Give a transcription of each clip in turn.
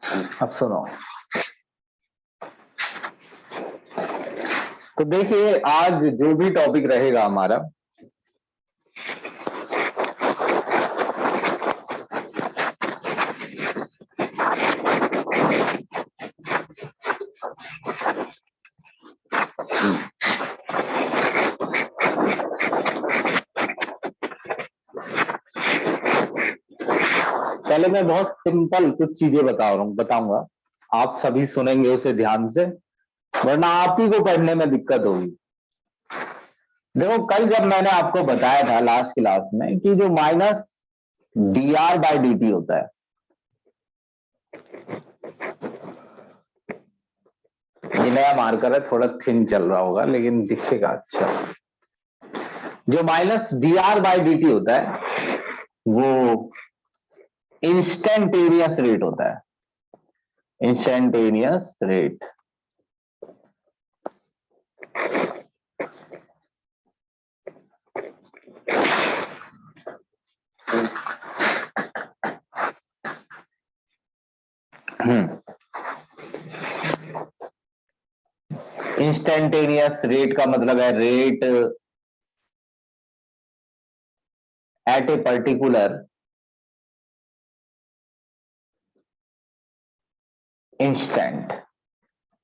अब सुनो, तो देखिए आज जो भी टॉपिक रहेगा हमारा, पहले मैं बहुत सिंपल कुछ चीजें बताऊंगा, आप सभी सुनेंगे उसे ध्यान से, वरना आप ही को पढ़ने में दिक्कत होगी। देखो, कल जब मैंने आपको बताया था लास्ट क्लास में कि जो माइनस dr/dt होता है, ये नया मार्कर है, थोड़ा थिन चल रहा होगा लेकिन दिखेगा अच्छा। जो माइनस dr/dt होता है वो इंस्टेंटेनियस रेट होता है, इंस्टेंटेनियस रेट। इंस्टेंटेनियस रेट का मतलब है rate at a particular instant.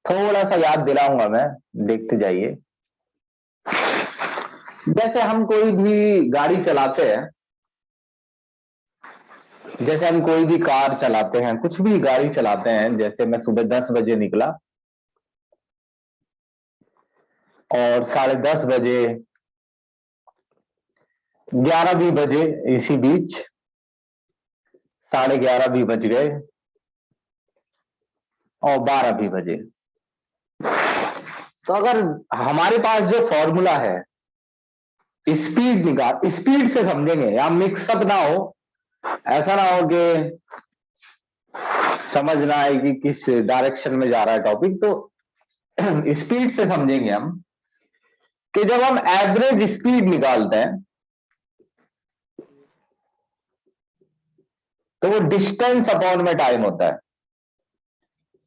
थोड़ा सा याद दिलाऊंगा मैं, देखते जाइए। जैसे हम कोई भी गाड़ी चलाते हैं, जैसे हम कोई भी कार चलाते हैं, कुछ भी गाड़ी चलाते हैं, जैसे मैं सुबह 10 बजे निकला और 10:30 बजे, 11 भी बजे, इसी बीच 11:30 भी बज गए और 12 भी बजे। तो अगर हमारे पास जो फॉर्मूला है स्पीड निकाल, स्पीड से समझेंगे, या मिक्सअप ना हो, ऐसा ना हो कि समझ ना आए कि किस डायरेक्शन में जा रहा है टॉपिक। तो स्पीड से समझेंगे हम कि जब हम एवरेज स्पीड निकालते हैं तो वो डिस्टेंस अपॉन में टाइम होता है।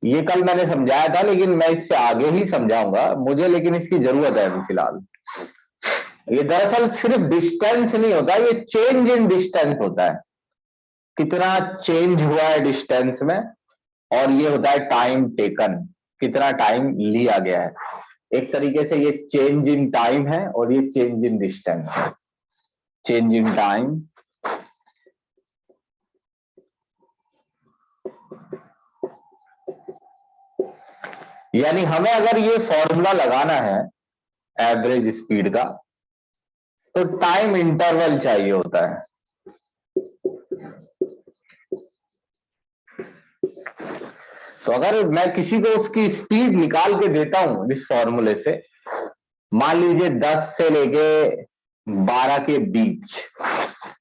ये कल मैंने समझाया था लेकिन मैं इससे आगे ही समझाऊंगा मुझे, लेकिन इसकी जरूरत है अभी फिलहाल। ये दरअसल सिर्फ डिस्टेंस नहीं होता, ये चेंज इन डिस्टेंस होता है, कितना चेंज हुआ है डिस्टेंस में, और ये होता है टाइम टेकन, कितना टाइम लिया गया है। एक तरीके से ये चेंज इन टाइम है और ये चेंज इन डिस्टेंस है। चेंज इन टाइम यानी हमें अगर ये फॉर्मूला लगाना है एवरेज स्पीड का, तो टाइम इंटरवल चाहिए होता है। तो अगर मैं किसी को उसकी स्पीड निकाल के देता हूं इस फॉर्मूले से, मान लीजिए 10 से लेके 12 के बीच,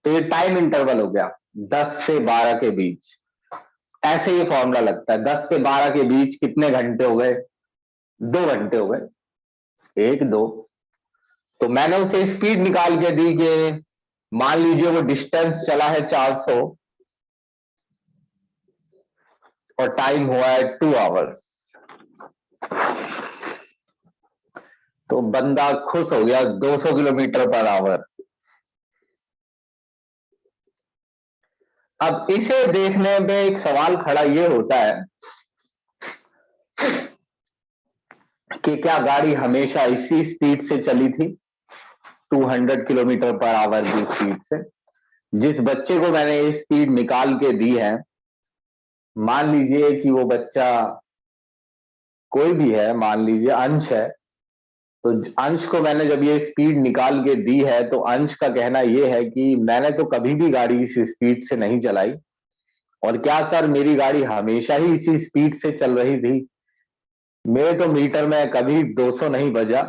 तो ये टाइम इंटरवल हो गया, 10 से 12 के बीच। ऐसे ये फॉर्मूला लगता है, 10 से 12 के बीच कितने घंटे हो गए? 2 घंटे हो गए, 1 2। तो मैंने उसे स्पीड निकाल के दी कि मान लीजिए वो डिस्टेंस चला है 400 और टाइम हुआ है 2 आवर्स। तो बंदा खुश हो गया, 200 किलोमीटर पर आवर। अब इसे देखने में एक सवाल खड़ा ये होता है कि क्या गाड़ी हमेशा इसी स्पीड से चली थी, 200 किलोमीटर पर आवर की स्पीड से? जिस बच्चे को मैंने ये स्पीड निकाल के दी है, मान लीजिए कि वो बच्चा कोई भी है, मान लीजिए अंश है, तो अंश को मैंने जब ये स्पीड निकाल के दी है, तो अंश का कहना ये है कि मैंने तो कभी भी गाड़ी इस स्पीड से नहीं चलाई, और क्या सर मेरी गाड़ी हमेशा ही इसी स्पीड से चल रही थी? मेरे तो मीटर में कभी 200 नहीं बजा,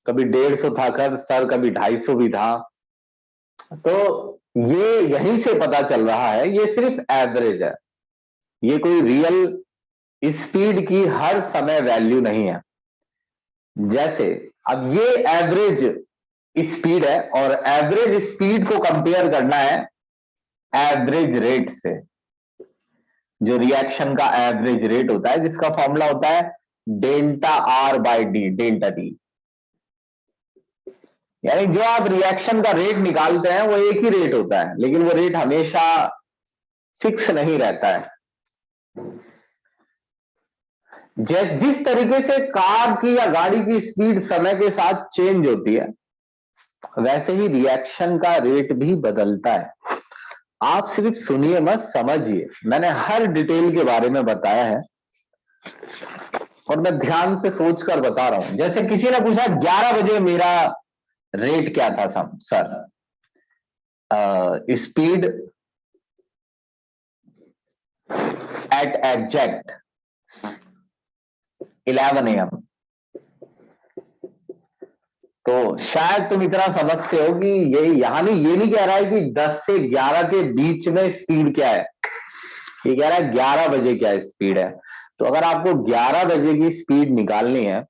कभी 150 था कर सर, कभी 250 भी था। तो ये यहीं से पता चल रहा है, ये सिर्फ एवरेज है, ये कोई रियल स्पीड की हर समय वैल्यू नहीं है। जैसे अब ये एवरेज स्पीड है और एवरेज स्पीड को कंपेयर करना है एवरेज रेट से। जो रिएक्शन का एवरेज रेट होता है, जिसका फॉर्मूला होता है delta R by D, delta T. यानी जो आप रिएक्शन का रेट निकालते हैं वो एक ही रेट होता है, लेकिन वो रेट हमेशा फिक्स नहीं रहता है। जिस तरीके से कार की या गाड़ी की स्पीड समय के साथ चेंज होती है, वैसे ही रिएक्शन का रेट भी बदलता है। आप सिर्फ सुनिए मत, समझिए। मैंने हर डिटेल के बारे में बताया है और मैं ध्यान से सोचकर बता रहा हूं। जैसे किसी ने पूछा 11 बजे मेरा रेट क्या था sir, speed at exact 11 AM। तो शायद तुम इतना समझते हो कि ये नहीं कह रहा है कि 10 से 11 के बीच में स्पीड क्या है, ये कह रहा है 11 बजे क्या स्पीड है। तो अगर आपको 11 बजे की स्पीड निकालनी है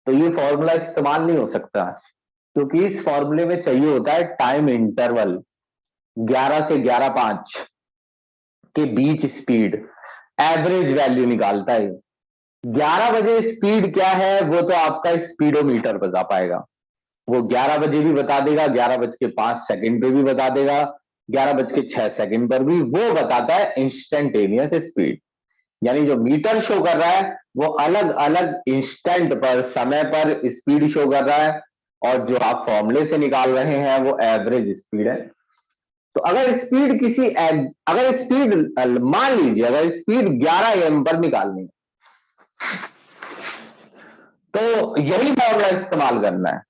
तो ये फॉर्मूला इस्तेमाल नहीं हो सकता, क्योंकि इस फॉर्मूले में चाहिए होता है टाइम इंटरवल 11 से 11:05 के बीच स्पीड, एवरेज वैल्यू निकालता है। 11 बजे स्पीड क्या है वो तो आपका स्पीडोमीटर बता पाएगा। वो 11 बजे भी बता देगा, 11:05 पे भी बता देगा, 11:06 पर भी। वो बताता है इंस्टेंटेनियस स्पीड। यानी जो मीटर शो कर रहा है वो अलग अलग इंस्टेंट पर, समय पर स्पीड शो कर रहा है, और जो आप फॉर्मूले से निकाल रहे हैं वो एवरेज स्पीड है। तो अगर स्पीड मान लीजिए अगर स्पीड 11 AM पर निकालनी है तो यही फॉर्मूला इस्तेमाल करना है।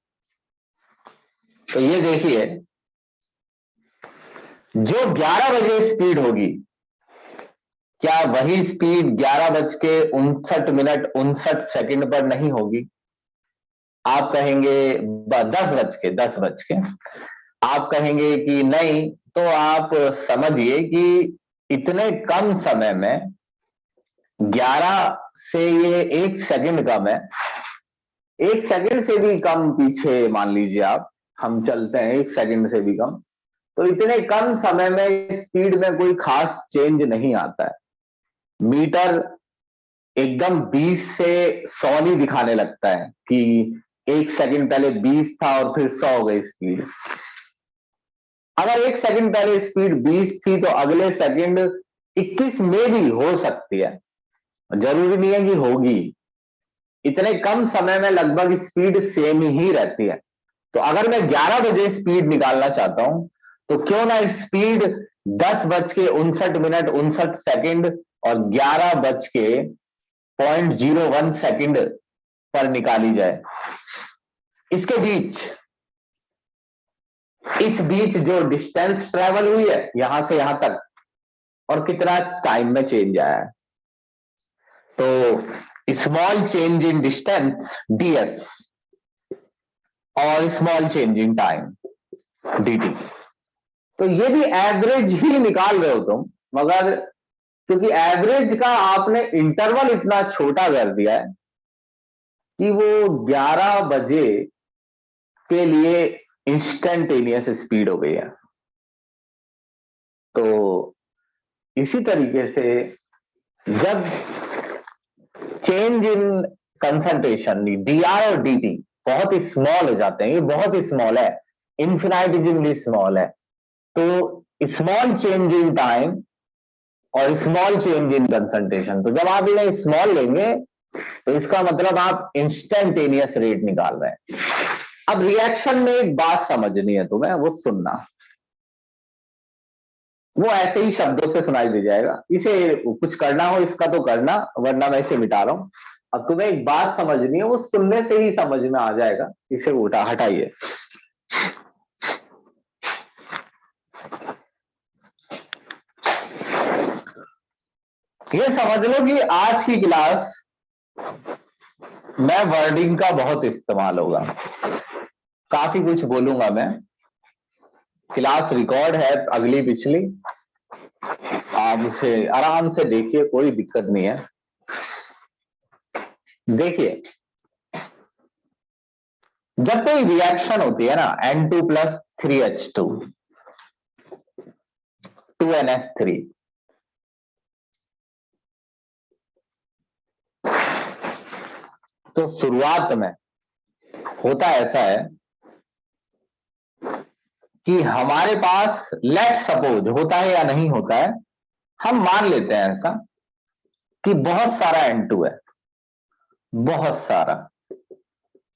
तो ये देखिए, जो 11 बजे स्पीड होगी, क्या वही स्पीड 11:59 पर नहीं होगी? आप कहेंगे 10 बज के आप कहेंगे कि नहीं, तो आप समझिए कि इतने कम समय में 11 से ये 1 सेकंड कम है, 1 सेकंड से भी कम पीछे मान लीजिए आप, हम चलते हैं 1 सेकंड से भी कम। तो इतने कम समय में स्पीड में कोई खास चेंज नहीं आता है। मीटर एकदम 20 से 100 नहीं दिखाने लगता है कि 1 सेकंड पहले 20 था और फिर 100 हो गई स्पीड। अगर 1 सेकंड पहले स्पीड 20 थी तो अगले सेकंड 21 में भी हो सकती है, जरूरी नहीं है कि होगी। इतने कम समय में लगभग स्पीड सेम ही रहती है। तो अगर मैं 11 बजे स्पीड निकालना चाहता हूं तो क्यों ना स्पीड 10:59 और 11:01 पर निकाली जाए। इसके बीच इस बीच जो डिस्टेंस ट्रेवल हुई है यहां से यहां तक, और कितना टाइम में चेंज आया है, तो small change in distance ds और small change in time dt। तो ये भी एवरेज ही निकाल रहे हो तुम, मगर क्योंकि एवरेज का आपने इंटरवल इतना छोटा कर दिया है कि वो 11 बजे के लिए इंस्टेंटेनियस स्पीड हो गई है। तो इसी तरीके से जब चेंज इन कंसंट्रेशन dr और dt बहुत ही स्मॉल हो जाते हैं, ये बहुत ही स्मॉल है, इन्फिनाइटिमली स्मॉल है, तो स्मॉल चेंज इन टाइम और स्मॉल चेंज इन कंसंट्रेशन, तो जब आप इन्हें स्मॉल लेंगे तो इसका मतलब आप इंस्टेंटेनियस रेट निकाल रहे हैं। अब रिएक्शन में एक बात समझनी है तुम्हें, वो सुनना। वो ऐसे ही शब्दों से सुनाई दे जाएगा, इसे कुछ करना हो इसका तो करना, वरना मैं इसे मिटा रहा हूं। अब तुम्हें एक बात समझनी है, वो सुनने से ही समझ में आ जाएगा। इसे हटाइए। ये समझ लो कि आज की क्लास मैं वर्डिंग का बहुत इस्तेमाल होगा, काफी कुछ बोलूंगा मैं। क्लास रिकॉर्ड है अगली पिछली, आप उसे आराम से देखिए, कोई दिक्कत नहीं है। देखिए, जब कोई रिएक्शन होती है ना, N2 + 3H2 2NH3, तो शुरुआत में होता ऐसा है कि हमारे पास लेट सपोज होता है या नहीं होता है, हम मान लेते हैं ऐसा कि बहुत सारा N2 है, बहुत सारा,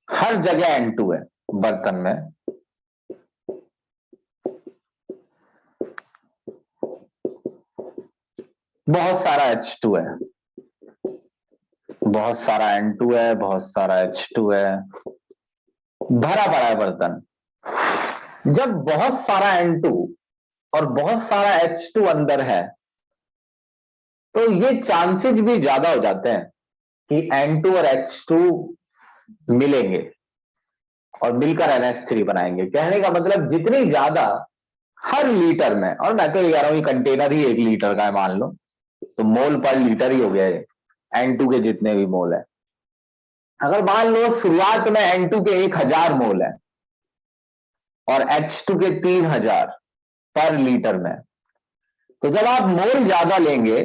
हर जगह N2 है बर्तन में, बहुत सारा H2 है, बहुत सारा N2 है, बहुत सारा H2 है, भरा पड़ा है बर्तन। जब बहुत सारा N2 और बहुत सारा H2 अंदर है तो ये चांसेस भी ज्यादा हो जाते हैं कि N2 और H2 मिलेंगे और मिलकर NH3 बनाएंगे। कहने का मतलब जितनी ज्यादा हर लीटर में, और मैं तो ये कह रहा हूं ये कंटेनर ही 1 लीटर का है मान लो, तो मोल पर लीटर ही हो गया है N2 के जितने भी मोल है। अगर मान लो शुरुआत में N2 के 1000 मोल है और H2 के 3000 पर लीटर में, तो जब आप मोल ज्यादा लेंगे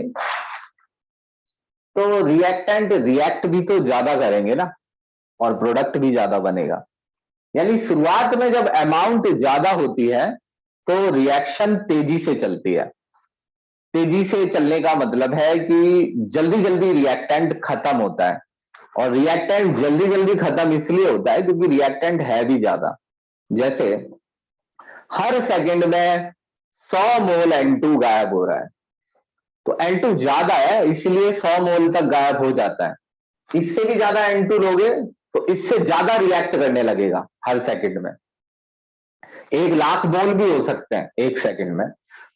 तो रिएक्टेंट रिएक्ट भी तो ज्यादा करेंगे ना, और प्रोडक्ट भी ज्यादा बनेगा। यानी शुरुआत में जब अमाउंट ज्यादा होती है तो रिएक्शन तेजी से चलती है। तेजी से चलने का मतलब है कि जल्दी जल्दी रिएक्टेंट खत्म होता है, और रिएक्टेंट जल्दी जल्दी खत्म इसलिए होता है क्योंकि रिएक्टेंट है भी ज्यादा। जैसे हर सेकंड में 100 मोल N2 गायब हो रहा है, तो N2 ज्यादा है इसलिए 100 मोल तक गायब हो जाता है। इससे भी ज्यादा N2 लोगे तो इससे ज्यादा रिएक्ट करने लगेगा हर सेकंड में। 1 लाख मोल भी हो सकते हैं 1 सेकंड में,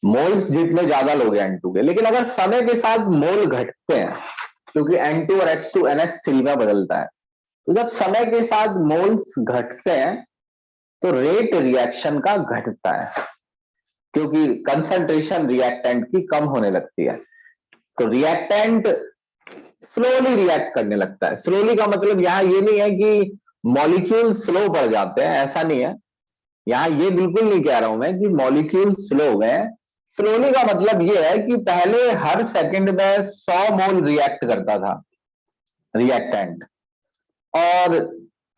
मोल्स जितने ज्यादा लोगे N2 के। लेकिन अगर समय के साथ मोल घटते हैं, क्योंकि N2 और H2 NH3 में बदलता है, तो जब समय के साथ मोल्स घटते हैं तो रेट रिएक्शन का घटता है, क्योंकि कंसंट्रेशन रिएक्टेंट की कम होने लगती है। तो रिएक्टेंट स्लोली रिएक्ट करने लगता है। स्लोली का मतलब यहां ये नहीं है कि मॉलिक्यूल स्लो पड़ जाते हैं, ऐसा नहीं है। यहां ये बिल्कुल नहीं कह रहा हूं मैं कि मॉलिक्यूल स्लो हो गए। स्लोली का मतलब ये है कि पहले हर सेकंड में 100 मोल रिएक्ट करता था रिएक्टेंट, और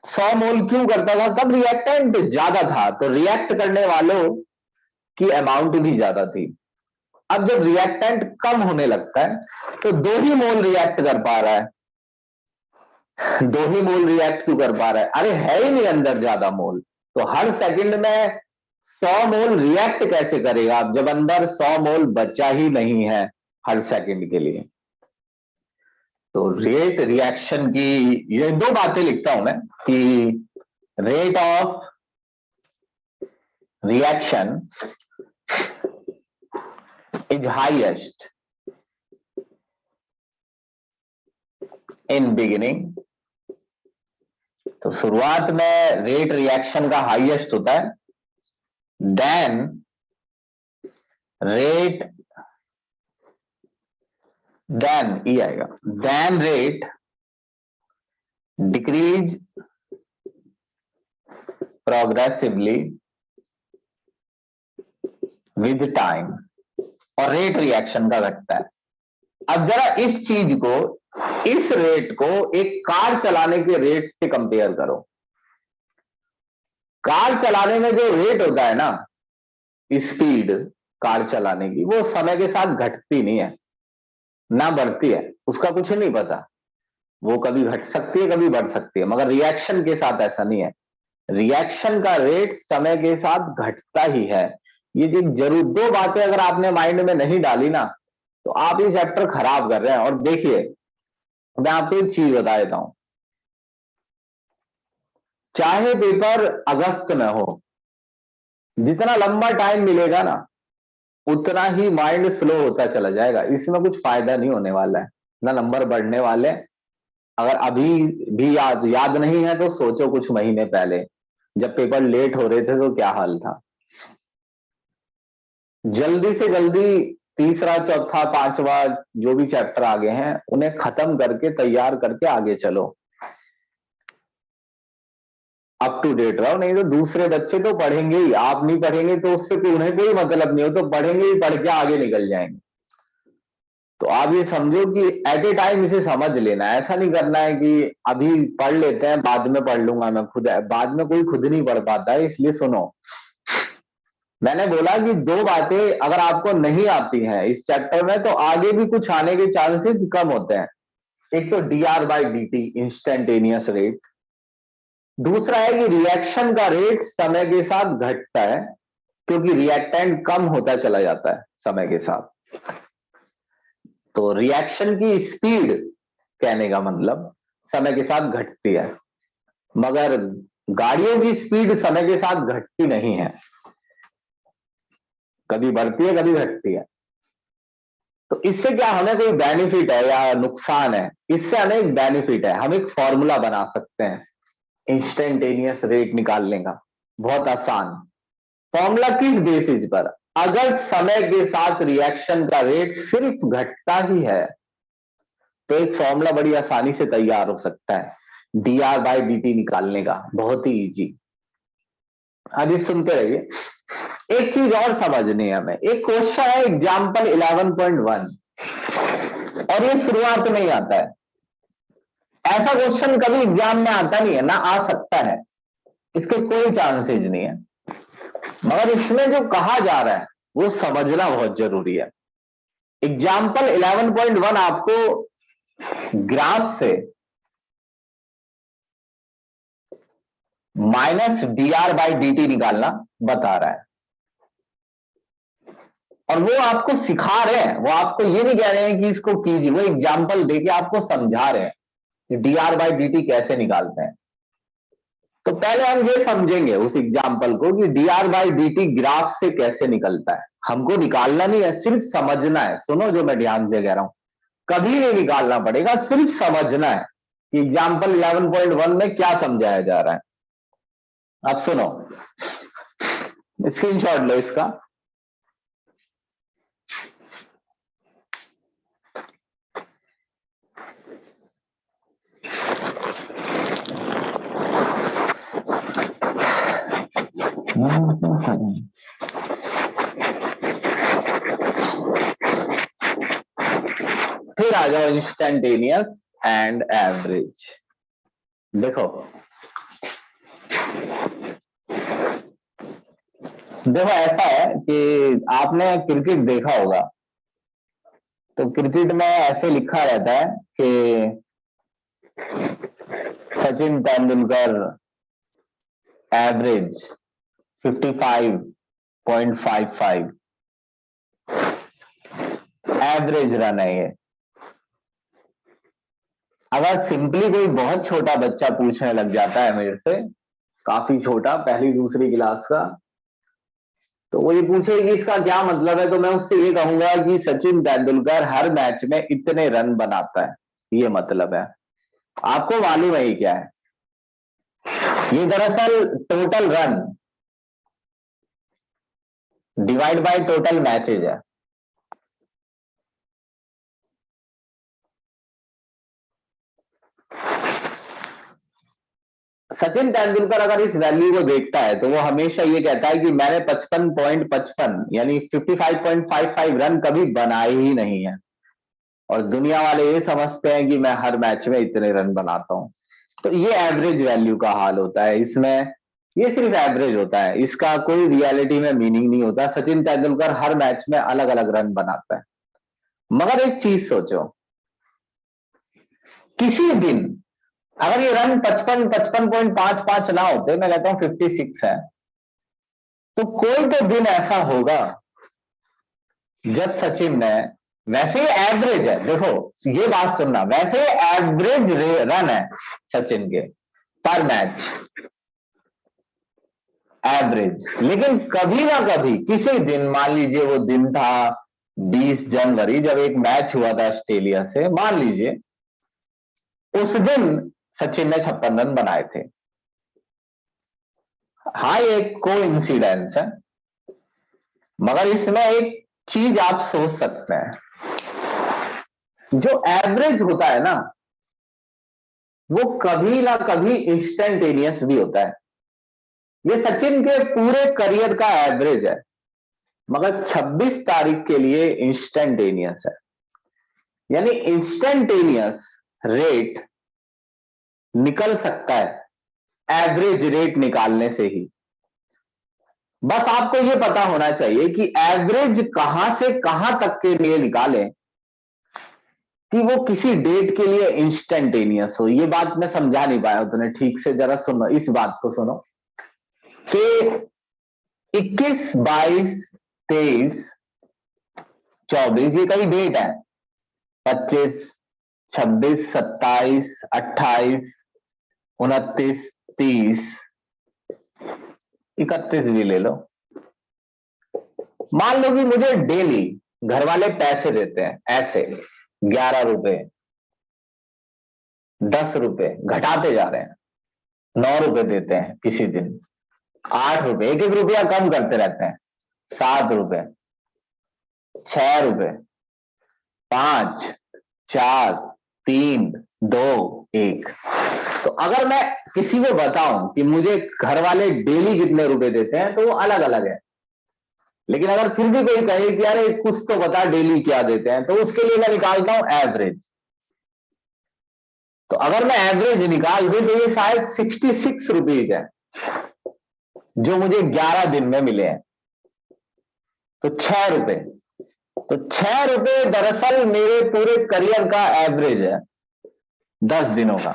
100 मोल क्यों करता था? तब रिएक्टेंट ज्यादा था तो रिएक्ट करने वालों की अमाउंट भी ज्यादा थी। अब जब रिएक्टेंट कम होने लगता है तो 2 ही मोल रिएक्ट कर पा रहा है। 2 ही मोल रिएक्ट क्यों कर पा रहा है? अरे है ही नहीं अंदर ज्यादा मोल, तो हर सेकंड में 100 मोल रिएक्ट कैसे करेगा अब जब अंदर 100 मोल बचा ही नहीं है हर सेकंड के लिए। तो रेट रिएक्शन की ये 2 बातें लिखता हूं मैं कि rate of reaction is highest in beginning. तो शुरुआत में रेट रिएक्शन का हाईएस्ट होता है, देन रेट, देन ये आएगा, then rate decrease progressively with time, और रेट रिएक्शन का घटता है। अब जरा इस चीज को, इस रेट को एक कार चलाने के रेट से कंपेयर करो। कार चलाने में जो रेट होता है ना, स्पीड कार चलाने की, वो समय के साथ घटती नहीं है ना बढ़ती है, उसका कुछ नहीं पता। वो कभी घट सकती है कभी बढ़ सकती है, मगर रिएक्शन के साथ ऐसा नहीं है। रिएक्शन का रेट समय के साथ घटता ही है। ये जो जरूर 2 बातें अगर आपने माइंड में नहीं डाली ना, तो आप ये चैप्टर खराब कर रहे हैं। और देखिए मैं आपको एक चीज बता देता हूं, चाहे पेपर अगस्त में हो, जितना लंबा टाइम मिलेगा ना उतना ही माइंड स्लो होता चला जाएगा। इसमें कुछ फायदा नहीं होने वाला है, ना नंबर बढ़ने वाले। अगर अभी भी याद नहीं है तो सोचो कुछ महीने पहले जब पेपर लेट हो रहे थे तो क्या हाल था। जल्दी से जल्दी तीसरा चौथा पांचवा जो भी चैप्टर आगे हैं उन्हें खत्म करके तैयार करके आगे चलो, अप टू डेट रहो। नहीं तो दूसरे बच्चे तो पढ़ेंगे ही, आप नहीं पढ़ेंगे तो उससे उन्हें कोई मतलब नहीं हो, तो पढ़ेंगे ही, पढ़ के आगे निकल जाएंगे। तो आप ये समझो कि एट ए टाइम इसे समझ लेना है। ऐसा नहीं करना है कि अभी पढ़ लेते हैं बाद में पढ़ लूंगा मैं खुद, बाद में कोई खुद नहीं पढ़ पाता है। इसलिए सुनो, मैंने बोला कि दो बातें अगर आपको नहीं आती हैं इस चैप्टर में तो आगे भी कुछ आने के चांसेस कम होते हैं। एक तो dr by D T, instantaneous rate. दूसरा है कि रिएक्शन का रेट समय के साथ घटता है क्योंकि रिएक्टेंट कम होता चला जाता है समय के साथ। तो रिएक्शन की स्पीड, कहने का मतलब, समय के साथ घटती है, मगर गाड़ियों की स्पीड समय के साथ घटती नहीं है, कभी बढ़ती है कभी घटती है। तो इससे क्या हमें कोई बेनिफिट है या नुकसान है? इससे हमें एक बेनिफिट है, हम एक फॉर्मूला बना सकते हैं इंस्टेंटेनियस रेट निकालने का, बहुत आसान। फॉर्मूला किस बेसिस पर? अगर समय के साथ रिएक्शन का रेट सिर्फ घटता ही है तो एक फॉर्मूला बड़ी आसानी से तैयार हो सकता है dr बाई डी टी निकालने का, बहुत ही इजी। अभी सुनते रहिए। एक चीज और समझनी है हमें। एक क्वेश्चन है एग्जाम्पल 11.1 और ये शुरुआत में ही आता है। ऐसा क्वेश्चन कभी एग्जाम में आता नहीं है, ना आ सकता है, इसके कोई चांसेज नहीं है, मगर इसमें जो कहा जा रहा है वो समझना बहुत जरूरी है। एग्जाम्पल 11.1 आपको ग्राफ से minus dr by D T निकालना बता रहा है और वो आपको सिखा रहे हैं, वो आपको ये नहीं कह रहे हैं कि इसको कीजिए, वो एग्जाम्पल देके आपको समझा रहे हैं कि dr बाई डी टी कैसे निकालते हैं। तो पहले हम ये समझेंगे उस एग्जाम्पल को कि dr by D T graph से कैसे निकलता है। हमको निकालना नहीं है, सिर्फ समझना है। सुनो जो मैं ध्यान से कह रहा हूं, कभी नहीं निकालना पड़ेगा, सिर्फ समझना है कि एग्जाम्पल 11.1 में क्या समझाया जा रहा है। अब सुनो, स्क्रीनशॉट लो इसका। फिर आ जाओ इंस्टेंटेनियस एंड एवरेज। देखो देखो ऐसा है कि आपने क्रिकेट देखा होगा, तो क्रिकेट में ऐसे लिखा रहता है कि Sachin Tendulkar average 55.55 average run है ये। अगर सिंपली कोई बहुत छोटा बच्चा पूछने लग जाता है मेरे से, काफी छोटा, पहली दूसरी क्लास का, तो वो ये पूछे कि इसका क्या मतलब है, तो मैं उससे ये कहूंगा कि सचिन तेंदुलकर हर मैच में इतने रन बनाता है, ये मतलब है। आपको मालूम है ये क्या है? ये दरअसल total run divide by total matches है। सचिन तेंदुलकर अगर इस वैल्यू को देखता है तो वो हमेशा ये कहता है कि मैंने 55.55 यानी 55.55 रन कभी बनाए ही नहीं है, और दुनिया वाले ये समझते हैं कि मैं हर मैच में इतने रन बनाता हूं। तो ये एवरेज वैल्यू का हाल होता है इसमें। ये सिर्फ एवरेज होता है, इसका कोई रियलिटी में मीनिंग नहीं होता। सचिन तेंदुलकर हर मैच में अलग अलग रन बनाता है। मगर एक चीज सोचो, किसी दिन अगर ये रन 55.55 ना होते, मैं कहता हूं 56 है, तो कोई तो दिन ऐसा होगा जब सचिन ने, वैसे एवरेज है, देखो ये बात सुनना, वैसे एवरेज रन है सचिन के पर मैच, एवरेज, लेकिन कभी ना कभी किसी दिन, मान लीजिए वो दिन था 20 जनवरी जब एक मैच हुआ था ऑस्ट्रेलिया से, मान लीजिए उस दिन सचिन ने 56 रन बनाए थे। हाँ ये एक को इंसिडेंस है, मगर इसमें एक चीज आप सोच सकते हैं, जो एवरेज होता है ना वो कभी ना कभी इंस्टेंटेनियस भी होता है। ये सचिन के पूरे करियर का एवरेज है, मगर 26 तारीख के लिए इंस्टेंटेनियस है। यानी इंस्टेंटेनियस रेट निकल सकता है एवरेज रेट निकालने से ही। बस आपको यह पता होना चाहिए कि एवरेज कहां से कहां तक के लिए निकालें कि वो किसी डेट के लिए इंस्टेंटेनियस हो। ये बात मैं समझा नहीं पाया उतने ठीक से, जरा सुनो, इस बात को सुनो कि 21, 22, 23, 24 ये कई डेट है, 25, 26, 27, 28, 29, 30, 31 भी ले लो। मान लो कि मुझे डेली घर वाले पैसे देते हैं ऐसे 11 रुपए, 10 रुपए, घटाते जा रहे हैं, 9 रुपए देते हैं किसी दिन, 8 रुपए, एक एक रुपया कम करते रहते हैं, 7 रुपए, 6 रुपए, 5, 4, 3, 2, 1। तो अगर मैं किसी को बताऊं कि मुझे घर वाले डेली कितने रुपए देते हैं तो वो अलग अलग है, लेकिन अगर फिर भी कोई कहे कि अरे कुछ तो बता डेली क्या देते हैं, तो उसके लिए मैं निकालता हूं एवरेज। तो अगर मैं एवरेज निकाल दूं तो ये शायद 66 रुपीज है जो मुझे 11 दिन में मिले हैं। तो 6 रुपए, तो 6 रुपए दरअसल मेरे पूरे करियर का एवरेज है 10 दिनों का,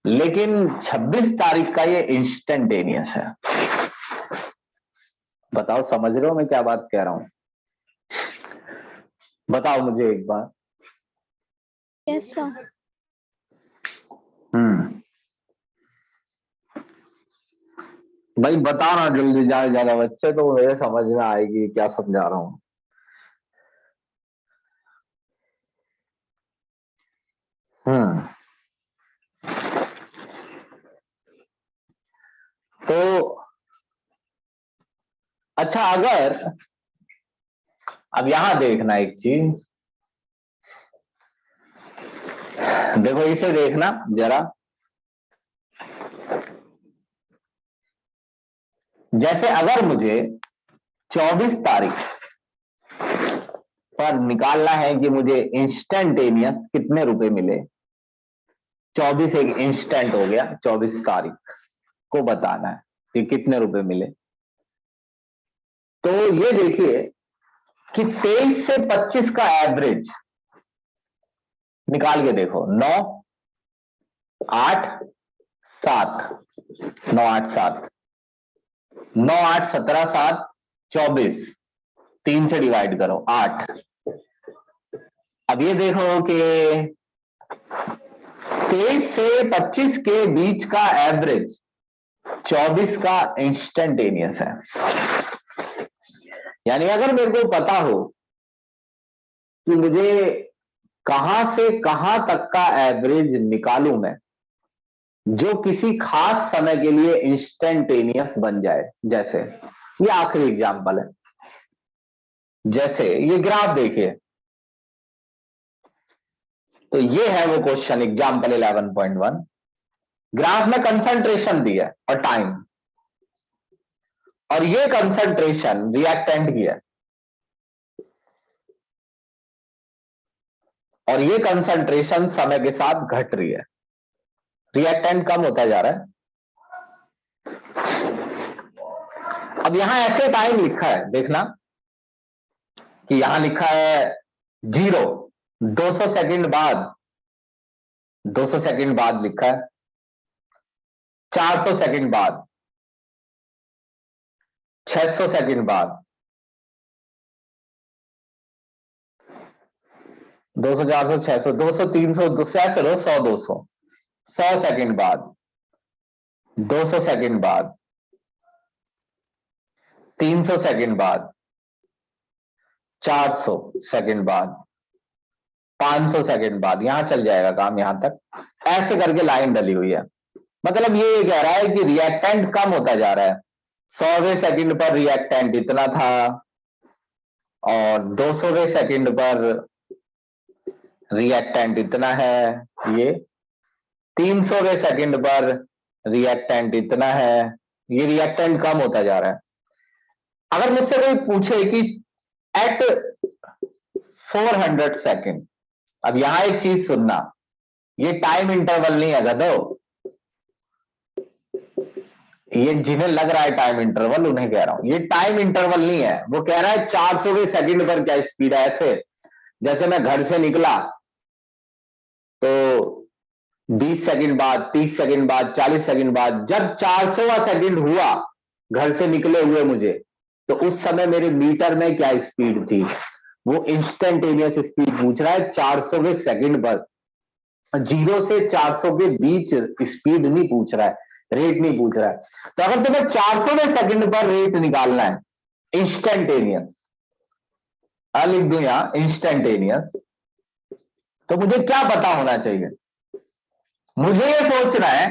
लेकिन 26 तारीख का ये इंस्टेंटेनियस है। बताओ समझ रहे हो मैं क्या बात कह रहा हूं? बताओ मुझे एक बार। Yes sir. भाई बताओ ना जल्दी, ज्यादा बच्चे तो मेरे समझ में आएगी क्या समझा रहा हूं। तो अच्छा, अगर अब यहां देखना एक चीज, देखो इसे देखना जरा, जैसे अगर मुझे 24 तारीख पर निकालना है कि मुझे इंस्टेंटेनियस कितने रुपए मिले, 24 एक इंस्टेंट हो गया, 24 तारीख को बताना है कि कितने रुपए मिले। तो ये देखिए कि 23 से 25 का एवरेज निकाल के देखो, 9, 8, 7, 9, 8, 7, 9, 8, 17, 7, 24, 3 से डिवाइड करो 8। अब ये देखो कि 23 से 25 के बीच का एवरेज 24 का इंस्टेंटेनियस है। यानी अगर मेरे को पता हो कि मुझे कहां से कहां तक का एवरेज निकालूं मैं, जो किसी खास समय के लिए इंस्टेंटेनियस बन जाए, जैसे ये आखिरी एग्जांपल है, जैसे ये ग्राफ देखिए, तो ये है वो क्वेश्चन एग्जांपल 11.1। ग्राफ में कंसंट्रेशन दिया है और टाइम, और ये कंसंट्रेशन रिएक्टेंट की है, और ये कंसंट्रेशन समय के साथ घट रही है, रिएक्टेंट कम होता जा रहा है। अब यहां ऐसे टाइम लिखा है, देखना कि यहां लिखा है 0, 200 सेकंड बाद, 200 सेकंड बाद लिखा है, 400 सेकंड बाद, 600 सेकंड बाद, 200, 400, 600, 200, 300, 100, 200, 100 सेकंड बाद, 200 सेकंड बाद, 300 सेकंड बाद, 400 सेकंड बाद, 500 सेकंड बाद, यहां चल जाएगा काम यहां तक, ऐसे करके लाइन डली हुई है। मतलब ये कह रहा है कि रिएक्टेंट कम होता जा रहा है। 100वें सेकंड पर रिएक्टेंट इतना था, और 200वें सेकंड पर रिएक्टेंट इतना है, ये 300वें सेकंड पर रिएक्टेंट इतना है, ये रिएक्टेंट कम होता जा रहा है। अगर मुझसे कोई पूछे कि एट 400 सेकंड अब यहां एक चीज सुनना, ये टाइम इंटरवल नहीं है गधो, ये जिन्हें लग रहा है टाइम इंटरवल उन्हें कह रहा हूं, ये टाइम इंटरवल नहीं है। वो कह रहा है 400वें सेकंड पर क्या स्पीड है। ऐसे जैसे मैं घर से निकला तो 20 सेकंड बाद, 30 सेकंड बाद, 40 सेकंड बाद, जब 400वां सेकंड हुआ घर से निकले हुए मुझे, तो उस समय मेरे मीटर में क्या स्पीड थी। वो इंस्टेंटेनियस स्पीड पूछ रहा है 400वें सेकंड पर, 0 से 400 के बीच स्पीड नहीं पूछ रहा है, रेट नहीं पूछ रहा है। तो अगर तुम्हें 400वें सेकंड पर रेट निकालना है इंस्टेंटेनियस, लिख दू यहां इंस्टेंटेनियस, तो मुझे क्या पता होना चाहिए। मुझे ये सोचना है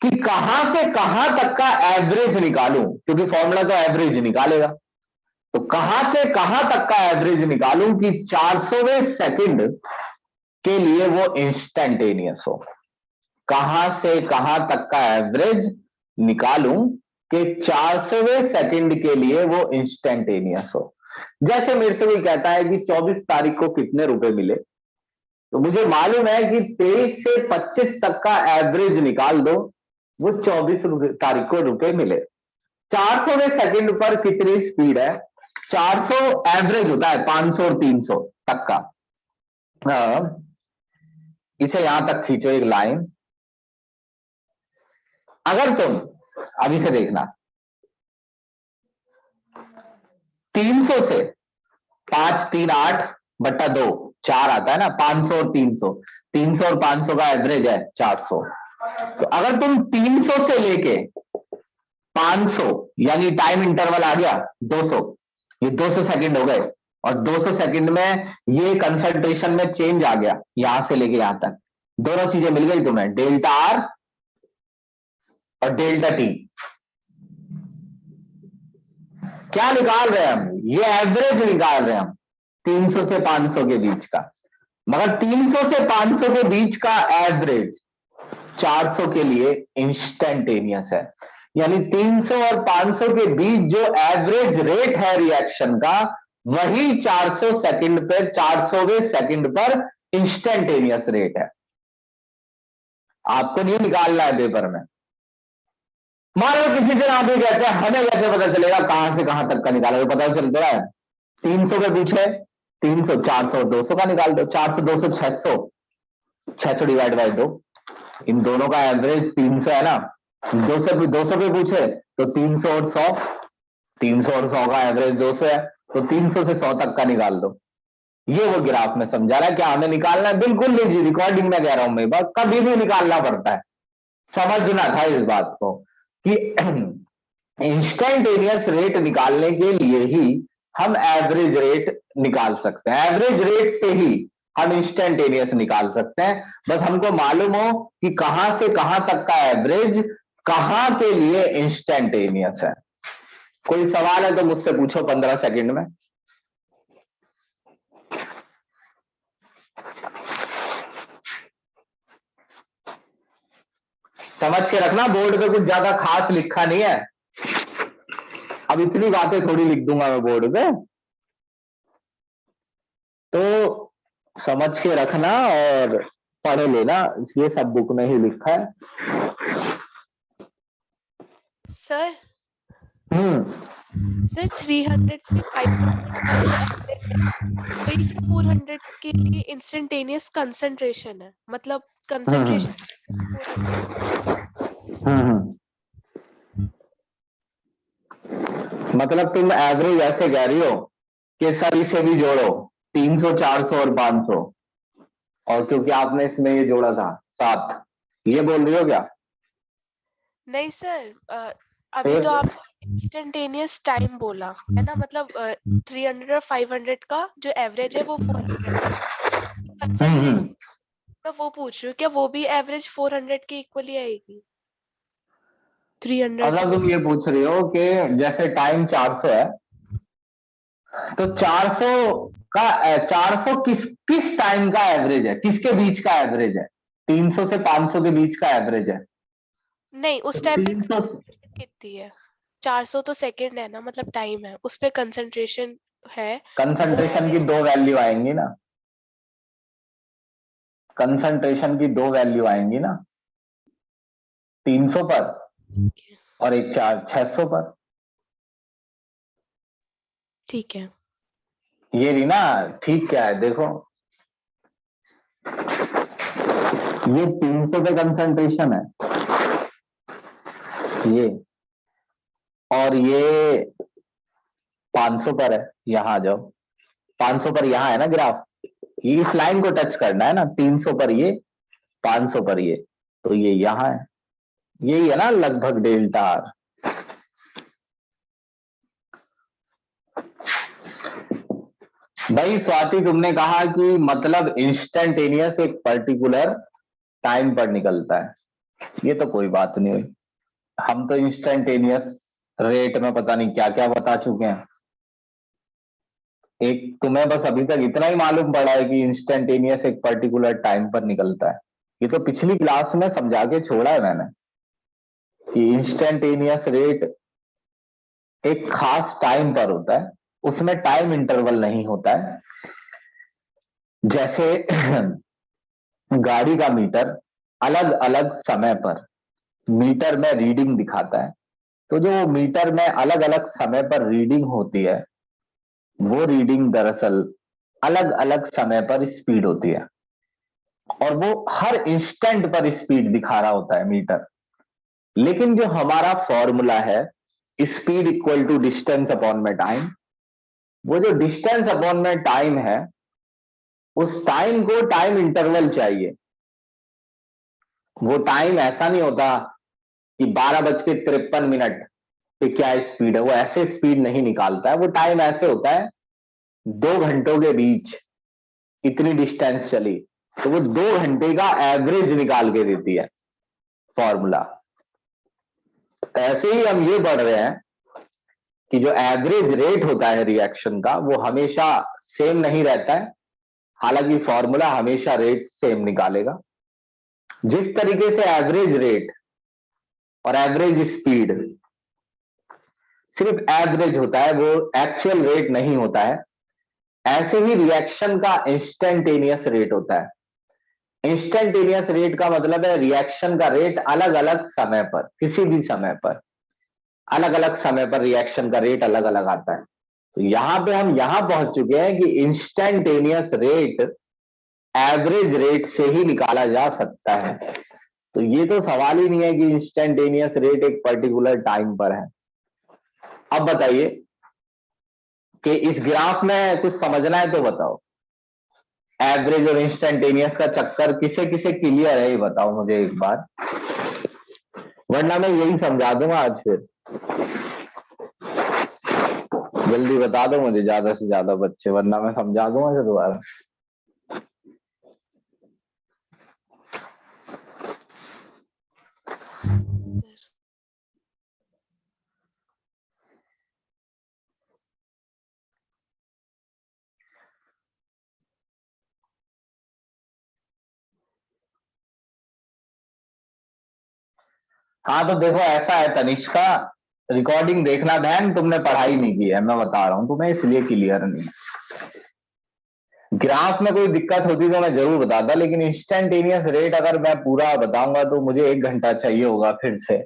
कि कहां से कहां तक का एवरेज निकालूं, क्योंकि फॉर्मूला तो एवरेज निकालेगा। तो कहां से कहां तक का एवरेज निकालूं कि 400वें सेकंड के लिए वो इंस्टेंटेनियस हो। कहां से कहां तक का एवरेज निकालूं कि 400वें सेकंड के लिए वो इंस्टेंटेनियस हो। जैसे मेरे से कोई कहता है कि 24 तारीख को कितने रुपए मिले, तो मुझे मालूम है कि 23 से 25 तक का एवरेज निकाल दो, वो 24 तारीख को रुपए मिले। 400वें सेकंड पर कितनी स्पीड है, 400 एवरेज होता है 500 और 300 तक का। इसे यहां तक खींचो एक लाइन। अगर तुम अभी से देखना 300 से 5 3 8 बट्टा 2 4 आता है ना, 500 और 300, 300 और 500 का एवरेज है 400। तो अगर तुम 300 से लेके 500 यानी टाइम इंटरवल आ गया 200, ये 200 सेकंड हो गए, और 200 सेकंड में ये कंसंट्रेशन में चेंज आ गया यहां से लेके यहां तक, दोनों चीजें मिल गई तुम्हें, डेल्टा आर और डेल्टा टी। क्या निकाल रहे हैं हम, ये एवरेज निकाल रहे हैं हम 300 से 500 के बीच का। मगर 300 से 500 के बीच का एवरेज 400 के लिए इंस्टेंटेनियस है। यानी 300 और 500 के बीच जो एवरेज रेट है रिएक्शन का, वही 400 सेकंड पर, 400वें सेकंड पर इंस्टेंटेनियस रेट है। आपको नहीं निकालना है पेपर में। मान लो किसी दिन आप ये कहते हैं हमें कैसे पता चलेगा कहां से कहां तक का निकाला, पता चलता है 300 के पीछे 300, 400, 200 का निकाल दो, 400 200 600, 600 डिवाइड बाय 2, इन दोनों का एवरेज 300 है ना। 200 पे पूछे तो 300 और 100, 300 और 100 का एवरेज 200 है, तो 300 से 100 तक का निकाल दो। ये वो ग्राफ में समझा रहा है। क्या हमें निकालना है? बिल्कुल नहीं जी, रिकॉर्डिंग में कह रहा हूं मैं, बस कभी भी निकालना पड़ता है। समझना था इस बात को कि इंस्टेंटेनियस रेट निकालने के लिए ही हम एवरेज रेट निकाल सकते हैं, एवरेज रेट से ही हम इंस्टेंटेनियस निकाल सकते हैं। बस हमको मालूम हो कि कहां से कहां तक का एवरेज कहां के लिए इंस्टेंटेनियस है। कोई सवाल है तो मुझसे पूछो 15 सेकंड में। समझ के रखना, बोर्ड पे कुछ ज्यादा खास लिखा नहीं है। अब इतनी बातें थोड़ी लिख दूंगा मैं बोर्ड पे, तो समझ के रखना और पढ़ लेना, ये सब बुक में ही लिखा है। सर हम्म, सर 300 से 500 का जो एवरेज है वही 400 के लिए इंस्टेंटेनियस कंसंट्रेशन है, मतलब कंसंट्रेशन 400। मतलब तुम एवरेज ऐसे कह रही हो कि सभी से भी जोड़ो 300, 400 और 500, और क्योंकि आपने इसमें ये जोड़ा था 7, ये बोल रही हो क्या? नहीं सर, अभी तो आप इंस्टेंटेनियस टाइम बोला है ना, मतलब 300 और 500 का जो एवरेज है वो 400 कंसंट्रेशन। मैं वो पूछ रही हूँ क्या वो भी एवरेज 400 के इक्वली आएगी? 300 मतलब तुम ये पूछ रही हो कि जैसे टाइम 400 है, तो 400 का 400 किस टाइम का एवरेज है, किसके बीच का एवरेज है? 300 से 500 के बीच का एवरेज है। नहीं, तो उस टाइम पे 300, कंसंट्रेशन कितनी है? 400 तो सेकंड है ना, मतलब टाइम है, उस पे कंसंट्रेशन है कंसंट्रेशन की दो वैल्यू आएंगी ना, कंसंट्रेशन की दो वैल्यू आएंगी ना, 300 पर और एक 600 पर। ठीक है। ये रही ना, ठीक क्या है देखो, ये 300 पे कंसंट्रेशन है ये, और ये 500 पर है। यहां आ जाओ, 500 पर यहां है ना ग्राफ, ये इस लाइन को टच करना है ना, 300 पर ये, 500 पर ये, तो ये यहां है, यही है ना लगभग डेल्टा आर। भाई स्वाति तुमने कहा कि मतलब इंस्टेंटेनियस एक पर्टिकुलर टाइम पर निकलता है, ये तो कोई बात नहीं हुई, हम तो इंस्टेंटेनियस रेट में पता नहीं क्या क्या बता चुके हैं। एक तुम्हें बस अभी तक इतना ही मालूम पड़ा है कि इंस्टेंटेनियस एक पर्टिकुलर टाइम पर निकलता है, ये तो पिछली क्लास में समझा के छोड़ा है मैंने कि इंस्टेंटेनियस रेट एक खास टाइम पर होता है, उसमें टाइम इंटरवल नहीं होता है। जैसे गाड़ी का मीटर अलग अलग समय पर मीटर में रीडिंग दिखाता है, तो जो मीटर में अलग अलग समय पर रीडिंग होती है, वो रीडिंग दरअसल अलग अलग समय पर स्पीड होती है, और वो हर इंस्टेंट पर स्पीड दिखा रहा होता है मीटर। लेकिन जो हमारा फॉर्मूला है speed equal to distance upon में टाइम, वो जो डिस्टेंस अपॉन में टाइम है, उस टाइम को टाइम इंटरवल चाहिए। वो टाइम ऐसा नहीं होता कि 12:53 पे क्या स्पीड है, वो ऐसे स्पीड नहीं निकालता है। वो टाइम ऐसे होता है 2 घंटों के बीच इतनी डिस्टेंस चली, तो वो 2 घंटे का एवरेज निकाल के देती है फॉर्मूला। ऐसे ही हम ये पढ़ रहे हैं कि जो एवरेज रेट होता है रिएक्शन का, वो हमेशा सेम नहीं रहता है, हालांकि फॉर्मूला हमेशा रेट सेम निकालेगा। जिस तरीके से एवरेज रेट और एवरेज स्पीड सिर्फ एवरेज होता है, वो एक्चुअल रेट नहीं होता है, ऐसे ही रिएक्शन का इंस्टेंटेनियस रेट होता है। इंस्टेंटेनियस रेट का मतलब है रिएक्शन का रेट अलग अलग समय पर, किसी भी समय पर अलग अलग समय पर रिएक्शन का रेट अलग अलग आता है। तो यहां पे हम यहां पहुंच चुके हैं कि इंस्टेंटेनियस रेट एवरेज रेट से ही निकाला जा सकता है। तो ये तो सवाल ही नहीं है कि इंस्टेंटेनियस रेट एक पर्टिकुलर टाइम पर है। अब बताइए कि इस ग्राफ में कुछ समझना है तो बताओ, एवरेज और इंस्टेंटेनियस का चक्कर किसे किसे क्लियर है ये बताओ मुझे एक बार, वरना मैं यही समझा दूंगा आज। फिर जल्दी बता दो मुझे ज्यादा से ज्यादा बच्चे, वरना मैं समझा दूंगा दोबारा। हाँ तो देखो ऐसा है तनिष्का, रिकॉर्डिंग देखना बहन, तुमने पढ़ाई नहीं की है, मैं बता रहा हूं तुम्हें, इसलिए क्लियर नहीं है। ग्राफ में कोई दिक्कत होती तो मैं जरूर बताता, लेकिन इंस्टेंटेनियस रेट अगर मैं पूरा बताऊंगा तो मुझे 1 घंटा चाहिए होगा फिर से,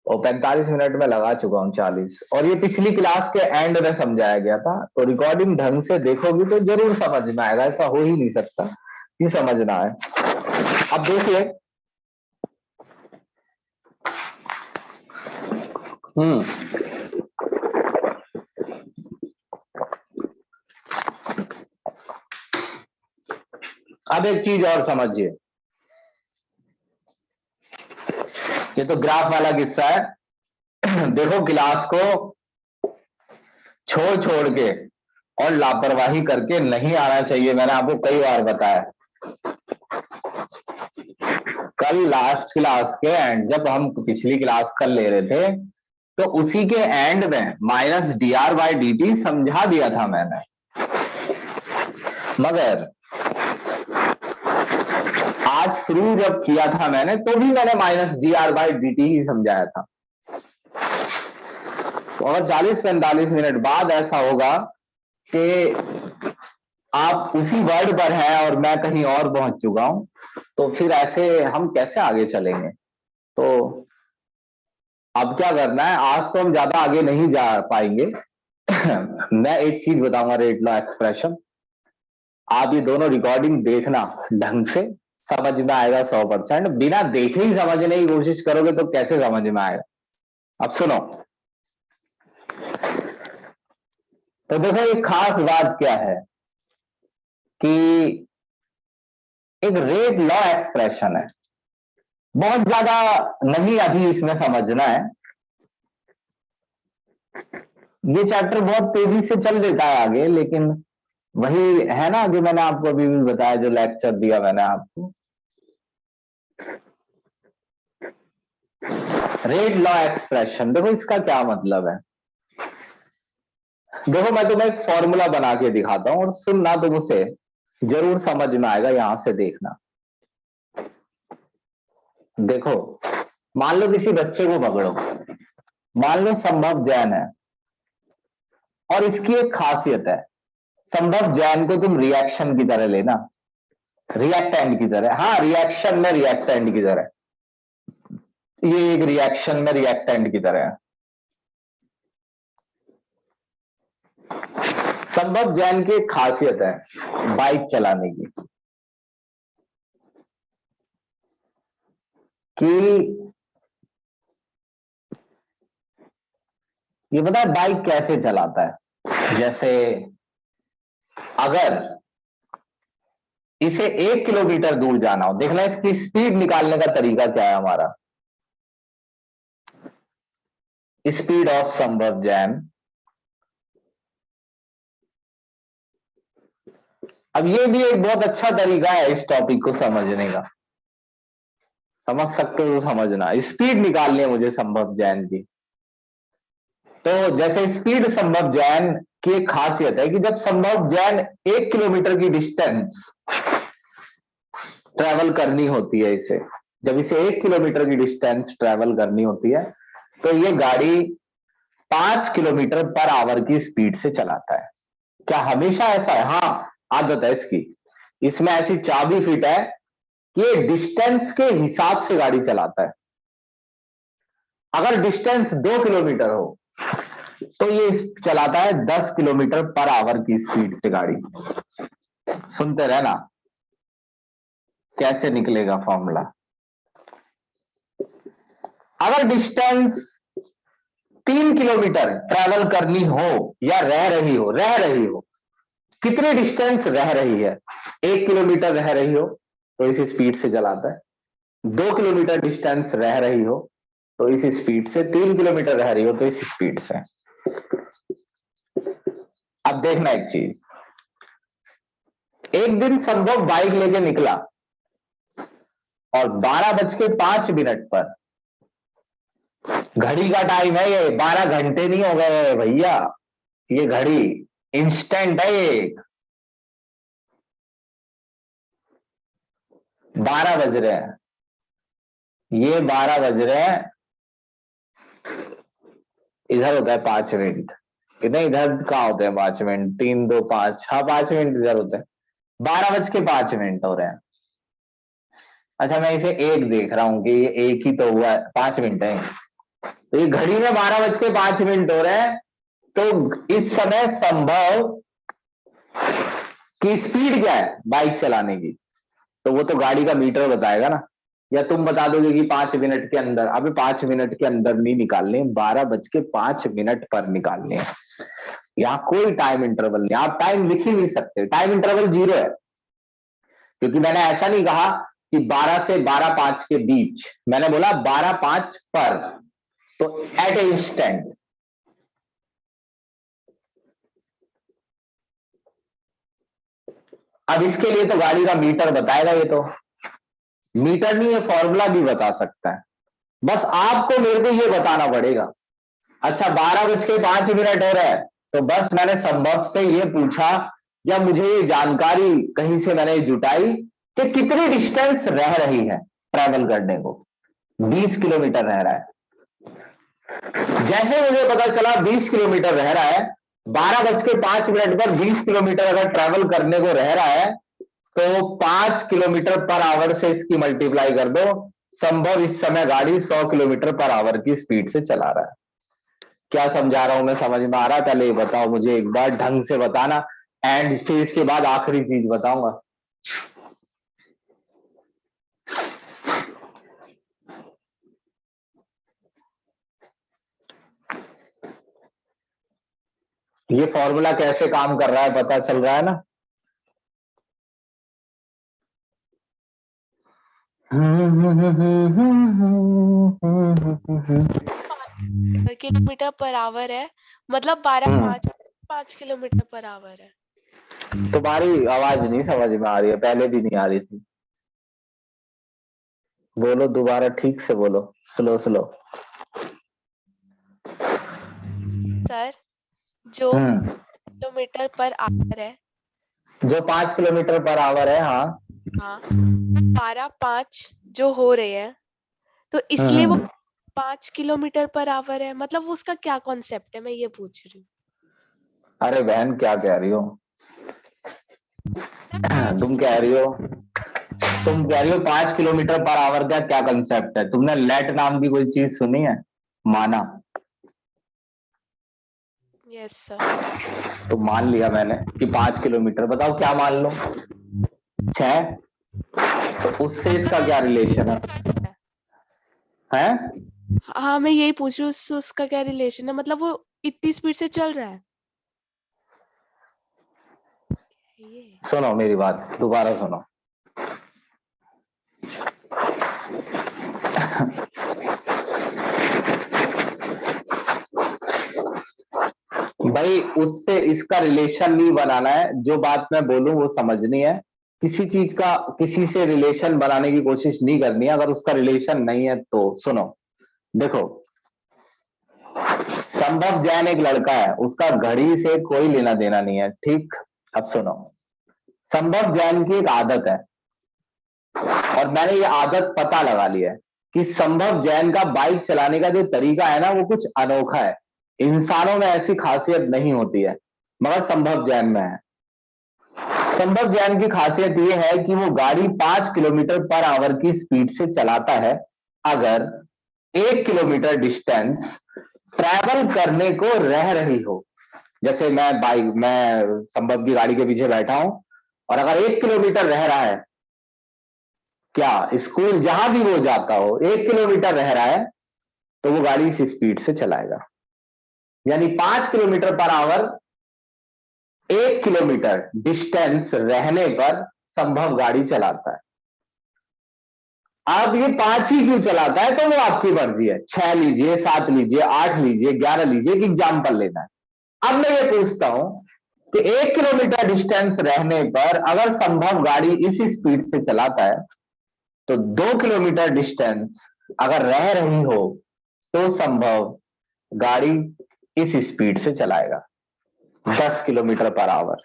और 45 मिनट में लगा चुका हूँ 40, और ये पिछली क्लास के एंड में समझाया गया था। तो रिकॉर्डिंग ढंग से देखोगी तो जरूर समझ में आएगा, ऐसा हो ही नहीं सकता कि समझना है। अब देखिए, अब एक चीज और समझिए, ये तो ग्राफ वाला किस्सा है। देखो क्लास को छोड़ छोड़ के और लापरवाही करके नहीं आना चाहिए, मैंने आपको कई बार बताया। कल लास्ट क्लास के एंड, जब हम पिछली क्लास कर ले रहे थे, तो उसी के एंड में माइनस dr/dt समझा दिया था मैंने, मगर आज शुरू जब किया था मैंने, तो भी मैंने माइनस dr/dt ही समझाया था। तो अगर 40-45 मिनट बाद ऐसा होगा कि आप उसी वर्ड पर हैं और मैं कहीं और पहुंच चुका हूं, तो फिर ऐसे हम कैसे आगे चलेंगे। तो अब क्या करना है, आज तो हम ज्यादा आगे नहीं जा पाएंगे। मैं एक चीज बताऊंगा, रेट लॉ एक्सप्रेशन, आप ये दोनों रिकॉर्डिंग देखना ढंग से, समझ में आएगा 100%। बिना देखे ही समझने की कोशिश करोगे तो कैसे समझ में आएगा। अब सुनो, तो देखो एक खास बात क्या है कि एक रेट लॉ एक्सप्रेशन है, बहुत ज्यादा नहीं अभी इसमें समझना है। ये चैप्टर बहुत तेजी से चल देता है आगे, लेकिन वही है ना जो मैंने आपको अभी भी बताया, जो लेक्चर दिया मैंने आपको। रेट लॉ एक्सप्रेशन, देखो इसका क्या मतलब है। देखो मैं तुम्हें एक फॉर्मूला बना के दिखाता हूं और सुनना, तुम उसे जरूर समझ में आएगा, यहां से देखना। देखो मान लो किसी बच्चे को पकड़ो, मान लो संभव जैन है, और इसकी एक खासियत है, संभव जैन को तुम रिएक्शन की तरह लेना, रिएक्टेंट की तरह। हाँ, रिएक्शन में रिएक्टेंट की तरह, ये एक रिएक्शन में रिएक्टेंट की तरह है। संभव जैन की एक खासियत है बाइक चलाने की, कि ये पता है बाइक कैसे चलाता है। जैसे अगर इसे 1 किलोमीटर दूर जाना हो, देखना इसकी स्पीड निकालने का तरीका क्या है हमारा। स्पीड ऑफ संभव जैन, अब ये भी एक बहुत अच्छा तरीका है इस टॉपिक को समझने का, समझ सकते हो तो समझना। स्पीड निकालनी है मुझे संभव जैन की, तो जैसे स्पीड संभव जैन की एक खासियत है कि जब संभव जैन 1 किलोमीटर की डिस्टेंस ट्रेवल करनी होती है, इसे जब इसे 1 किलोमीटर की डिस्टेंस ट्रेवल करनी होती है, तो ये गाड़ी 5 किलोमीटर पर आवर की स्पीड से चलाता है। क्या हमेशा ऐसा है? हाँ, आदत है इसकी, इसमें ऐसी चाबी फिट है कि ये डिस्टेंस के हिसाब से गाड़ी चलाता है। अगर डिस्टेंस 2 किलोमीटर हो तो ये चलाता है 10 किलोमीटर पर आवर की स्पीड से गाड़ी। सुनते रहना कैसे निकलेगा फॉर्मूला। अगर डिस्टेंस 3 किलोमीटर ट्रैवल करनी हो या रह रही हो, कितनी डिस्टेंस रह रही है, 1 किलोमीटर रह रही हो तो इस स्पीड से चलाता है, 2 किलोमीटर डिस्टेंस रह रही हो तो इस स्पीड से, 3 किलोमीटर रह रही हो तो इस स्पीड से। अब देखना एक चीज, एक दिन संभव बाइक लेके निकला और 12:05 पर, घड़ी का टाइम है ये, 12 घंटे नहीं हो गए भैया, ये घड़ी इंस्टेंट है, ये 12 बज रहे हैं, ये 12 बज रहे हैं, इधर होता है 5 मिनट, कितने इधर कहाँ होते हैं 5 मिनट, 3 2 5, हाँ 5 मिनट इधर होते हैं, 12:05 हो रहे हैं। अच्छा मैं इसे एक देख रहा हूं कि ये एक ही तो हुआ है, 5 मिनट है, तो ये घड़ी में 12:05 हो रहे हैं, तो इस समय संभव की स्पीड क्या है बाइक चलाने की, तो वो तो गाड़ी का मीटर बताएगा ना, या तुम बता दोगे कि 5 मिनट के अंदर। अबे 5 मिनट के अंदर नहीं निकालने, 12:05 पर निकालने। यहाँ कोई टाइम इंटरवल नहीं, आप टाइम लिख ही नहीं सकते, टाइम इंटरवल 0 है, क्योंकि मैंने ऐसा नहीं कहा कि 12 से 12:05 के बीच, मैंने बोला 12:05 पर, तो एट ए इंस्टेंट। अब इसके लिए तो गाड़ी का मीटर बताएगा, ये तो मीटर नहीं, ये फॉर्मूला भी बता सकता है, बस आपको मेरे को ये बताना पड़ेगा। अच्छा 12:05 हो रहा है, तो बस मैंने संभव से ये पूछा, या मुझे ये जानकारी कहीं से मैंने जुटाई कि कितनी डिस्टेंस रह रही है ट्रैवल करने को, 20 किलोमीटर रह रहा है। जैसे मुझे पता चला 20 किलोमीटर रह रहा है, 12:05 पर 20 किलोमीटर अगर ट्रेवल करने को रह रहा है तो 5 किलोमीटर पर आवर से इसकी मल्टीप्लाई कर दो। संभव इस समय गाड़ी 100 किलोमीटर पर आवर की स्पीड से चला रहा है। क्या समझा रहा हूं मैं, समझ में आ रहा? पहले ये बताओ मुझे एक बार ढंग से बताना, एंड फिर इसके बाद आखिरी चीज बताऊंगा। ये फॉर्मूला कैसे काम कर रहा है पता चल रहा है ना? किलोमीटर पर आवर है, मतलब 5 किलोमीटर पर आवर है। तुम्हारी आवाज नहीं समझ में आ रही है, पहले भी नहीं आ रही थी। बोलो दोबारा, ठीक से बोलो, स्लो स्लो। सर जो किलोमीटर पर आवर है, जो 5 किलोमीटर पर आवर है, हाँ 12.5 जो हो रहे हैं, तो इसलिए वो 5 किलोमीटर पर आवर है। मतलब वो उसका क्या कॉन्सेप्ट है, मैं ये पूछ रही हूँ। अरे बहन क्या कह रही हो? तुम कह रही हो 5 किलोमीटर पर आवर का क्या कंसेप्ट है? तुमने लेट नाम की कोई चीज सुनी है? माना? Yes sir. तो मान लिया मैंने कि 5 किलोमीटर, बताओ क्या मान लो? 6? तो उससे इसका क्या रिलेशन है? हाँ मैं यही पूछ रही हूँ, उससे उसका क्या रिलेशन है, मतलब वो इतनी स्पीड से चल रहा है ये। सुनो मेरी बात, दोबारा सुनो। भाई उससे इसका रिलेशन नहीं बनाना है, जो बात मैं बोलूं वो समझनी है। किसी चीज का किसी से रिलेशन बनाने की कोशिश नहीं करनी है, अगर उसका रिलेशन नहीं है तो सुनो। देखो, संभव जैन एक लड़का है, उसका घड़ी से कोई लेना देना नहीं है, ठीक? अब सुनो, संभव जैन की एक आदत है, और मैंने ये आदत पता लगा ली है कि संभव जैन का बाइक चलाने का जो तरीका है ना, वो कुछ अनोखा है। इंसानों में ऐसी खासियत नहीं होती है, मगर संभव जैन में है। संभव जैन की खासियत यह है कि वो गाड़ी 5 किलोमीटर पर आवर की स्पीड से चलाता है अगर 1 किलोमीटर डिस्टेंस ट्रैवल करने को रह रही हो। जैसे मैं संभव की गाड़ी के पीछे बैठा हूं, और अगर 1 किलोमीटर रह रहा है, क्या स्कूल जहां भी वो जाता हो 1 किलोमीटर रह रहा है, तो वो गाड़ी इस स्पीड से चलाएगा। यानी 5 kilometre per hour 1 kilometre distance रहने पर संभव गाड़ी चलाता है। अब ये 5 ही क्यों चलाता है तो वो आपकी मर्जी है, 6 लीजिए, 7 लीजिए, 8 लीजिए, 11 लीजिए, एक एग्जाम्पल लेना है। अब मैं ये पूछता हूं कि 1 किलोमीटर डिस्टेंस रहने पर अगर संभव गाड़ी इस स्पीड से चलाता है, तो 2 किलोमीटर डिस्टेंस अगर रह रही हो तो संभव गाड़ी इस स्पीड से चलाएगा, 10 किलोमीटर पर आवर।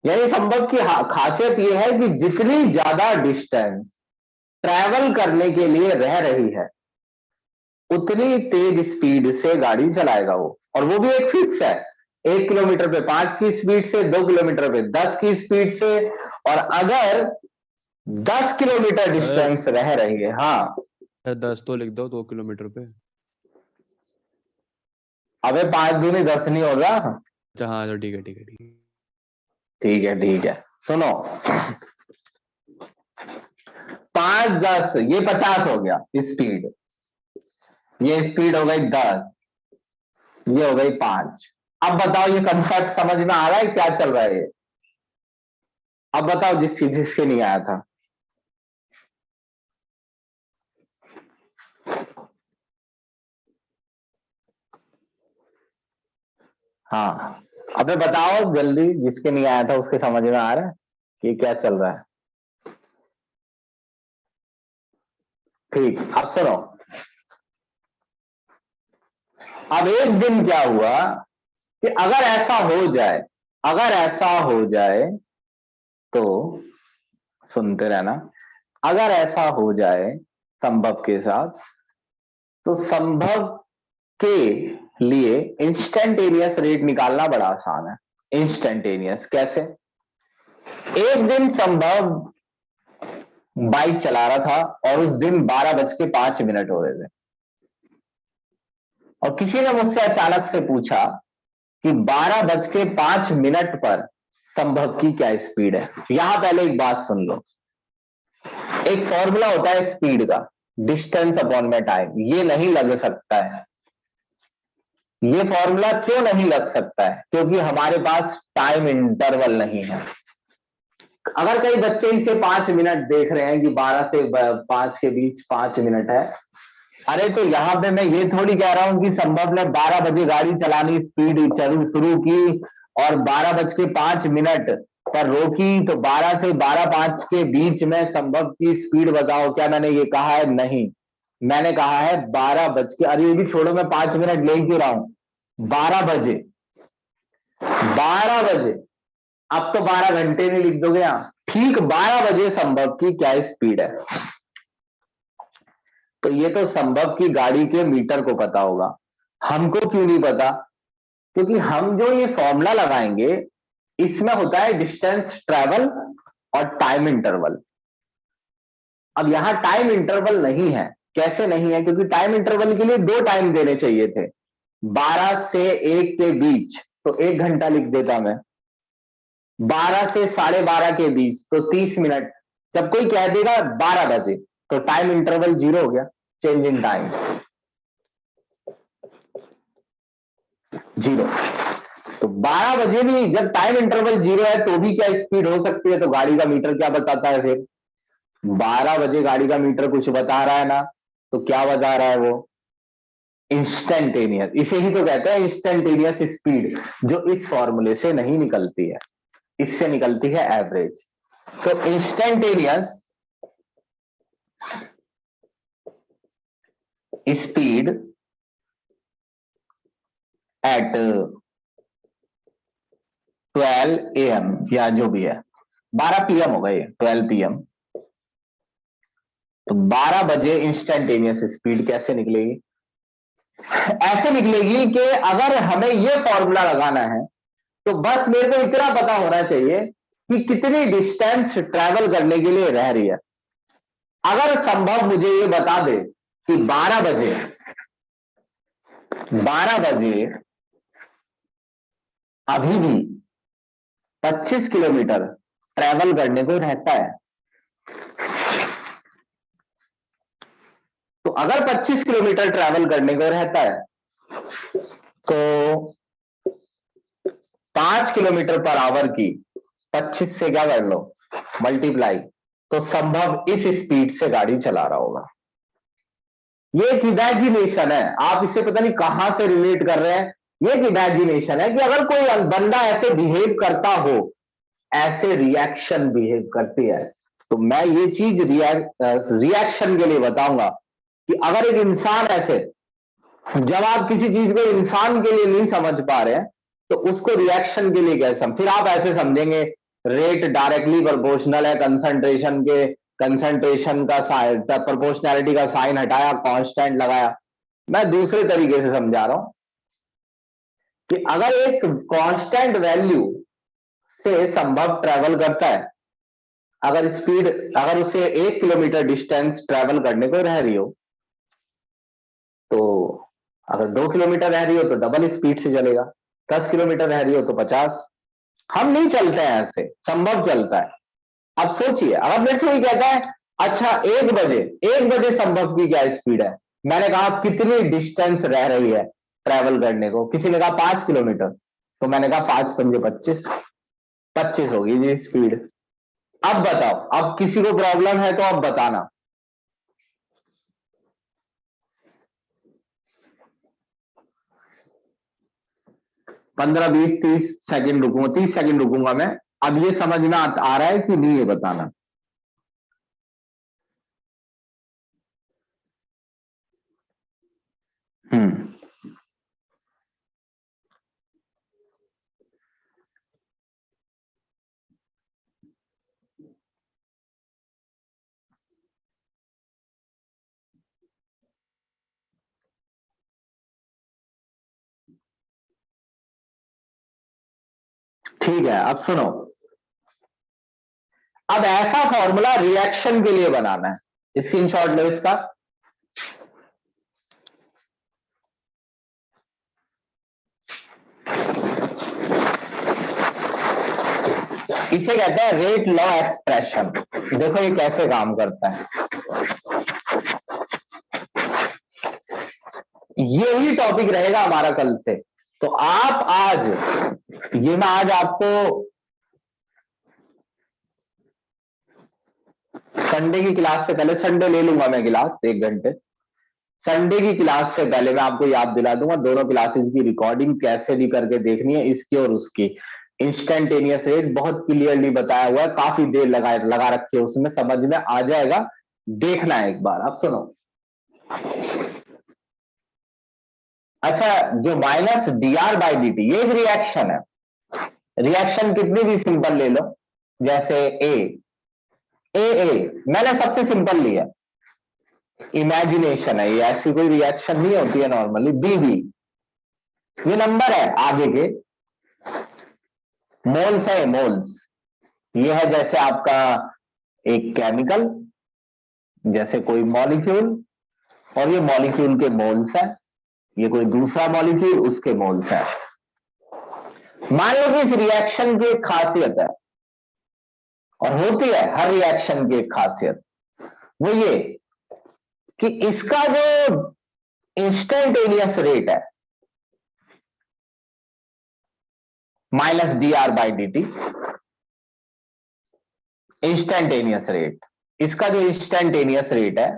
यानी संभव की खासियत यह है कि जितनी ज्यादा डिस्टेंस ट्रैवल करने के लिए रह रही है, उतनी तेज स्पीड से गाड़ी चलाएगा वो, और वो भी एक फिक्स है। 1 किलोमीटर पे 5 की स्पीड से, 2 किलोमीटर पे 10 की स्पीड से। और अगर 10 किलोमीटर डिस्टेंस रह रही है, हाँ 10 तो लिख दो 2 किलोमीटर पे। अबे 5 दूनी 10 नहीं होगा? अच्छा हाँ तो ठीक है ठीक है ठीक है। ठीक है ठीक है, सुनो, 5 10 ये 50 हो गया स्पीड, ये स्पीड हो गई 10, ये हो गई 5। अब बताओ ये कंसेप्ट समझ में आ रहा है क्या चल रहा है ये? अब बताओ जिसके नहीं आया था। हाँ अबे बताओ जल्दी, जिसके नहीं आया था उसके समझ में आ रहा है कि क्या चल रहा है? ठीक, अब सुनो। अब एक दिन क्या हुआ कि अगर ऐसा हो जाए, अगर ऐसा हो जाए तो सुनते रहना, अगर ऐसा हो जाए संभव के साथ, तो संभव के लिए इंस्टेंटेनियस रेट निकालना बड़ा आसान है। इंस्टेंटेनियस कैसे? एक दिन संभव बाइक चला रहा था और उस दिन 12:05 हो रहे थे, और किसी ने मुझसे अचानक से पूछा कि 12:05 पर संभव की क्या स्पीड है। यहां पहले एक बात सुन लो, एक फॉर्मूला होता है स्पीड का, डिस्टेंस अपॉन में टाइम। ये नहीं लग सकता है। ये फॉर्मूला क्यों नहीं लग सकता है? क्योंकि हमारे पास टाइम इंटरवल नहीं है। अगर कई बच्चे इसे 5 मिनट देख रहे हैं कि 12 से 5 के बीच 5 मिनट है, अरे तो यहां पे मैं ये थोड़ी कह रहा हूं कि संभव ने 12 बजे गाड़ी चलानी स्पीड शुरू की और 12:05 पर रोकी, तो 12 से 12:05 के बीच में संभव की स्पीड बताओ। क्या मैंने ये कहा है? नहीं, मैंने कहा है 12 बज के, अरे ये भी छोड़ो, मैं 5 मिनट ले क्यों रहा हूं, 12 बजे। 12 बजे, अब तो 12 घंटे नहीं लिख दोगे यहां, ठीक 12 बजे संभव की क्या स्पीड है। तो ये तो संभव की गाड़ी के मीटर को पता होगा, हमको क्यों नहीं पता? क्योंकि हम जो ये फॉर्मूला लगाएंगे इसमें होता है डिस्टेंस ट्रेवल और टाइम इंटरवल। अब यहां टाइम इंटरवल नहीं है। कैसे नहीं है? क्योंकि टाइम इंटरवल के लिए 2 टाइम देने चाहिए थे, 12 से 1 के बीच तो 1 घंटा लिख देता मैं, 12 से 12:30 के बीच तो 30 मिनट। जब कोई कह देगा 12 बजे तो टाइम इंटरवल 0 हो गया, चेंज इन टाइम 0। तो 12 बजे भी जब टाइम इंटरवल 0 है तो भी क्या स्पीड हो सकती है? तो गाड़ी का मीटर क्या बताता है फिर? 12 बजे गाड़ी का मीटर कुछ बता रहा है ना, तो क्या बता रहा है वो? इंस्टेंटेनियस। इसे ही तो कहते हैं इंस्टेंटेनियस स्पीड, जो इस फॉर्मूले से नहीं निकलती है, इससे निकलती है एवरेज। तो इंस्टेंटेनियस स्पीड एट 12 AM, या जो भी है 12 PM होगा, ये 12 PM। तो 12 बजे इंस्टेंटेनियस स्पीड कैसे निकलेगी? ऐसे निकलेगी कि अगर हमें यह फॉर्मूला लगाना है तो बस मेरे को इतना पता होना चाहिए कि कितनी डिस्टेंस ट्रैवल करने के लिए रह रही है। अगर संभव मुझे ये बता दे कि 12 बजे अभी भी 25 किलोमीटर ट्रैवल करने को रहता है, तो अगर 25 किलोमीटर ट्रैवल करने को रहता है तो 5 किलोमीटर पर आवर की 25 से क्या कर लो, मल्टीप्लाई, तो संभव इस स्पीड से गाड़ी चला रहा होगा। ये एक इमेजिनेशन है, आप इसे पता नहीं कहां से रिलेट कर रहे हैं। ये एक इमेजिनेशन है कि अगर कोई बंदा ऐसे बिहेव करता हो, ऐसे रिएक्शन बिहेव करती है, तो मैं ये चीज रिएक्शन के लिए बताऊंगा कि अगर एक इंसान ऐसे, जब आप किसी चीज को इंसान के लिए नहीं समझ पा रहे हैं तो उसको रिएक्शन के लिए कैसे फिर आप ऐसे समझेंगे रेट डायरेक्टली प्रोपोर्शनल है कंसंट्रेशन के, कंसंट्रेशन का साइन, प्रोपोर्शनैलिटी का साइन हटाया, कांस्टेंट लगाया। मैं दूसरे तरीके से समझा रहा हूं कि अगर एक कांस्टेंट वैल्यू से संभव ट्रेवल करता है, अगर स्पीड, अगर उसे 1 किलोमीटर डिस्टेंस ट्रेवल करने को रह रही हो, तो अगर 2 किलोमीटर रह रही हो तो डबल स्पीड से चलेगा, 10 किलोमीटर रह रही हो तो 50। हम नहीं चलते हैं ऐसे, संभव चलता है। अब सोचिए, अगर मेरे से कोई कहता है अच्छा 1 बजे संभव की क्या स्पीड है, मैंने कहा कितनी डिस्टेंस रह रही है ट्रैवल करने को, किसी ने कहा 5 किलोमीटर, तो मैंने कहा 5×5 = 25, 25 होगी जी स्पीड। अब बताओ, अब किसी को प्रॉब्लम है तो अब बताना। 15, 20, 30 सेकंड रुकूंगा, 30 सेकंड रुकूंगा मैं। अब ये समझ में आ रहा है कि नहीं, ये बताना। हम्म ठीक है, अब सुनो, अब ऐसा फॉर्मूला रिएक्शन के लिए बनाना है, स्क्रीनशॉट लो इसका। इसे कहते हैं रेट लॉ एक्सप्रेशन। देखो ये कैसे काम करता है, यही टॉपिक रहेगा हमारा कल से। तो आप आज, ये मैं आज आपको संडे की क्लास से पहले, संडे ले लूंगा मैं क्लास 1 घंटे, संडे की क्लास से पहले मैं आपको याद दिला दूंगा दोनों क्लासेस की रिकॉर्डिंग कैसे भी करके देखनी है, इसकी और उसकी। इंस्टेंटेनियस रेट बहुत क्लियरली बताया हुआ है, काफी देर लगा रखी है उसमें, समझ में आ जाएगा, देखना है एक बार। अब सुनो, अच्छा, जो माइनस dr/dt ये एक रिएक्शन है। रिएक्शन कितनी भी सिंपल ले लो, जैसे ए मैंने सबसे सिंपल लिया, इमेजिनेशन है ये, ऐसी कोई रिएक्शन नहीं होती है नॉर्मली। बी ये नंबर है आगे के, मोल्स है, मोल्स ये है जैसे आपका एक केमिकल, जैसे कोई मॉलिक्यूल, और ये मॉलिक्यूल के मोल्स है, ये कोई दूसरा मॉलिक्यूल उसके मोल्स है। मान लो कि इस रिएक्शन की एक खासियत है, और होती है हर रिएक्शन की एक खासियत, वो ये कि इसका जो इंस्टेंटेनियस रेट है माइनस dr/dt, इंस्टेंटेनियस रेट, इसका जो इंस्टेंटेनियस रेट है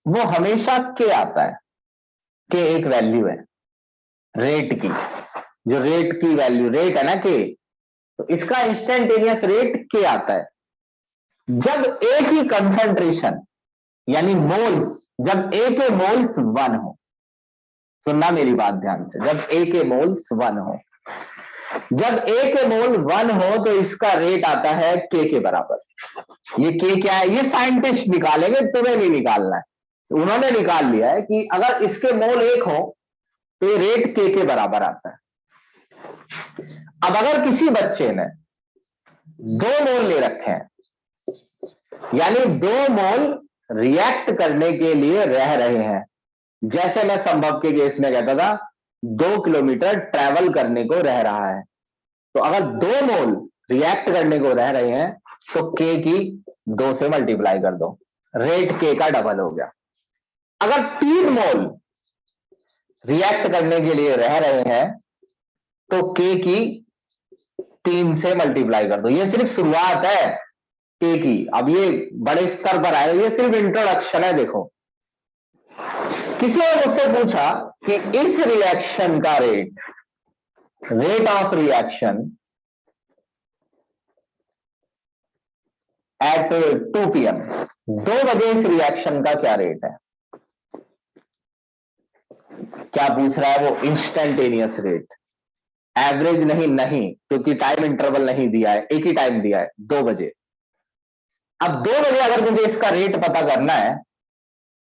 वो हमेशा के आता है, के एक वैल्यू है रेट की, जो रेट की वैल्यू, रेट है ना के, तो इसका इंस्टेंटेनियस रेट के आता है जब ए की कंसंट्रेशन यानी मोल्स, जब ए के मोल्स 1 हो। सुनना मेरी बात ध्यान से, जब ए के मोल्स 1 हो, जब ए के मोल 1 हो तो इसका रेट आता है के बराबर। ये के क्या है, ये साइंटिस्ट निकालेंगे, तुम्हें नहीं निकालना है, उन्होंने निकाल लिया है कि अगर इसके मोल 1 हो तो ये रेट के बराबर आता है। अब अगर किसी बच्चे ने 2 मोल ले रखे हैं, यानी 2 मोल रिएक्ट करने के लिए रह रहे हैं, जैसे मैं संभव के केस में कहता था 2 किलोमीटर ट्रैवल करने को रह रहा है, तो अगर 2 मोल रिएक्ट करने को रह रहे हैं तो के की 2 से मल्टीप्लाई कर दो, रेट के का डबल हो गया। अगर 3 मोल रिएक्ट करने के लिए रह रहे हैं तो के की 3 से मल्टीप्लाई कर दो। ये सिर्फ शुरुआत है के की, अब ये बड़े स्तर पर आएगा, ये सिर्फ इंट्रोडक्शन है। देखो, किसी ने मुझसे पूछा कि इस रिएक्शन का rate of reaction at 2 PM, 2 बजे इस रिएक्शन का क्या रेट है? क्या पूछ रहा है वो? इंस्टेंटेनियस रेट, एवरेज नहीं, क्योंकि टाइम इंटरवल नहीं दिया है, एक ही टाइम दिया है 2 बजे। अब 2 बजे अगर मुझे इसका रेट पता करना है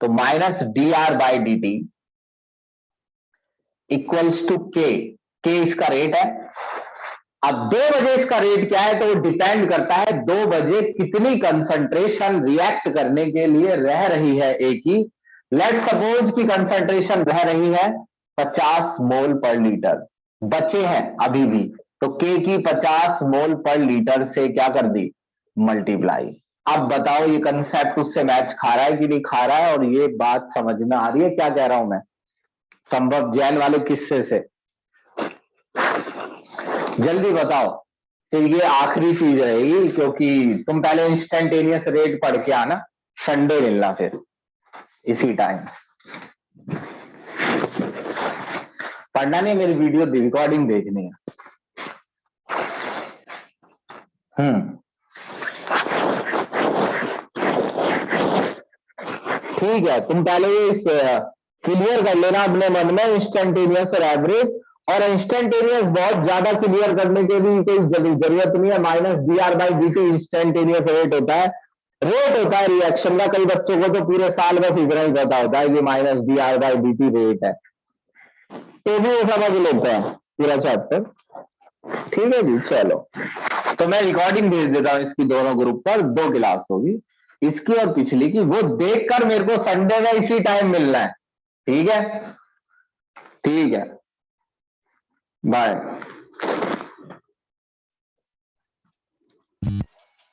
तो माइनस dr/dt इक्वल्स टू के इसका रेट है। अब 2 बजे इसका रेट क्या है, तो वो डिपेंड करता है 2 बजे कितनी कंसंट्रेशन रिएक्ट करने के लिए रह रही है ए की। लेट सपोज की कंसंट्रेशन रह रही है 50 मोल पर लीटर, बचे हैं अभी भी, तो के की 50 मोल पर लीटर से क्या कर दी, मल्टीप्लाई। अब बताओ ये कंसेप्ट उससे मैच खा रहा है कि नहीं खा रहा है, और ये बात समझ में आ रही है क्या कह रहा हूं मैं, संभव जैन वाले किस्से से? जल्दी बताओ। तो ये आखिरी चीज रहेगी, क्योंकि तुम पहले इंस्टेंटेनियस रेट पढ़ के आना, संडे मिलना फिर इसी टाइम। पढ़ना नहीं, मेरी वीडियो रिकॉर्डिंग देखनी है। ठीक है, तुम पहले इस क्लियर कर लेना अपने मन में इंस्टेंटेनियस और एवरेज। और इंस्टेंटेनियस बहुत ज्यादा क्लियर करने के भी कोई जरूरत नहीं है। माइनस dr/dt इंस्टेंटेनियस रेट होता है, रिएक्शन का। कई बच्चों को तो पूरे साल बस इतना ही पता होता है कि माइनस dr/dt रेट है, तो भी वो समझ लेते हैं। पूरा चैप्टर। ठीक है जी, चलो तो मैं रिकॉर्डिंग भेज देता हूँ इसकी दोनों ग्रुप पर, 2 क्लास होगी इसकी और पिछली की, वो देखकर मेरे को संडे में इसी टाइम मिलना है। ठीक है, ठीक है, बाय।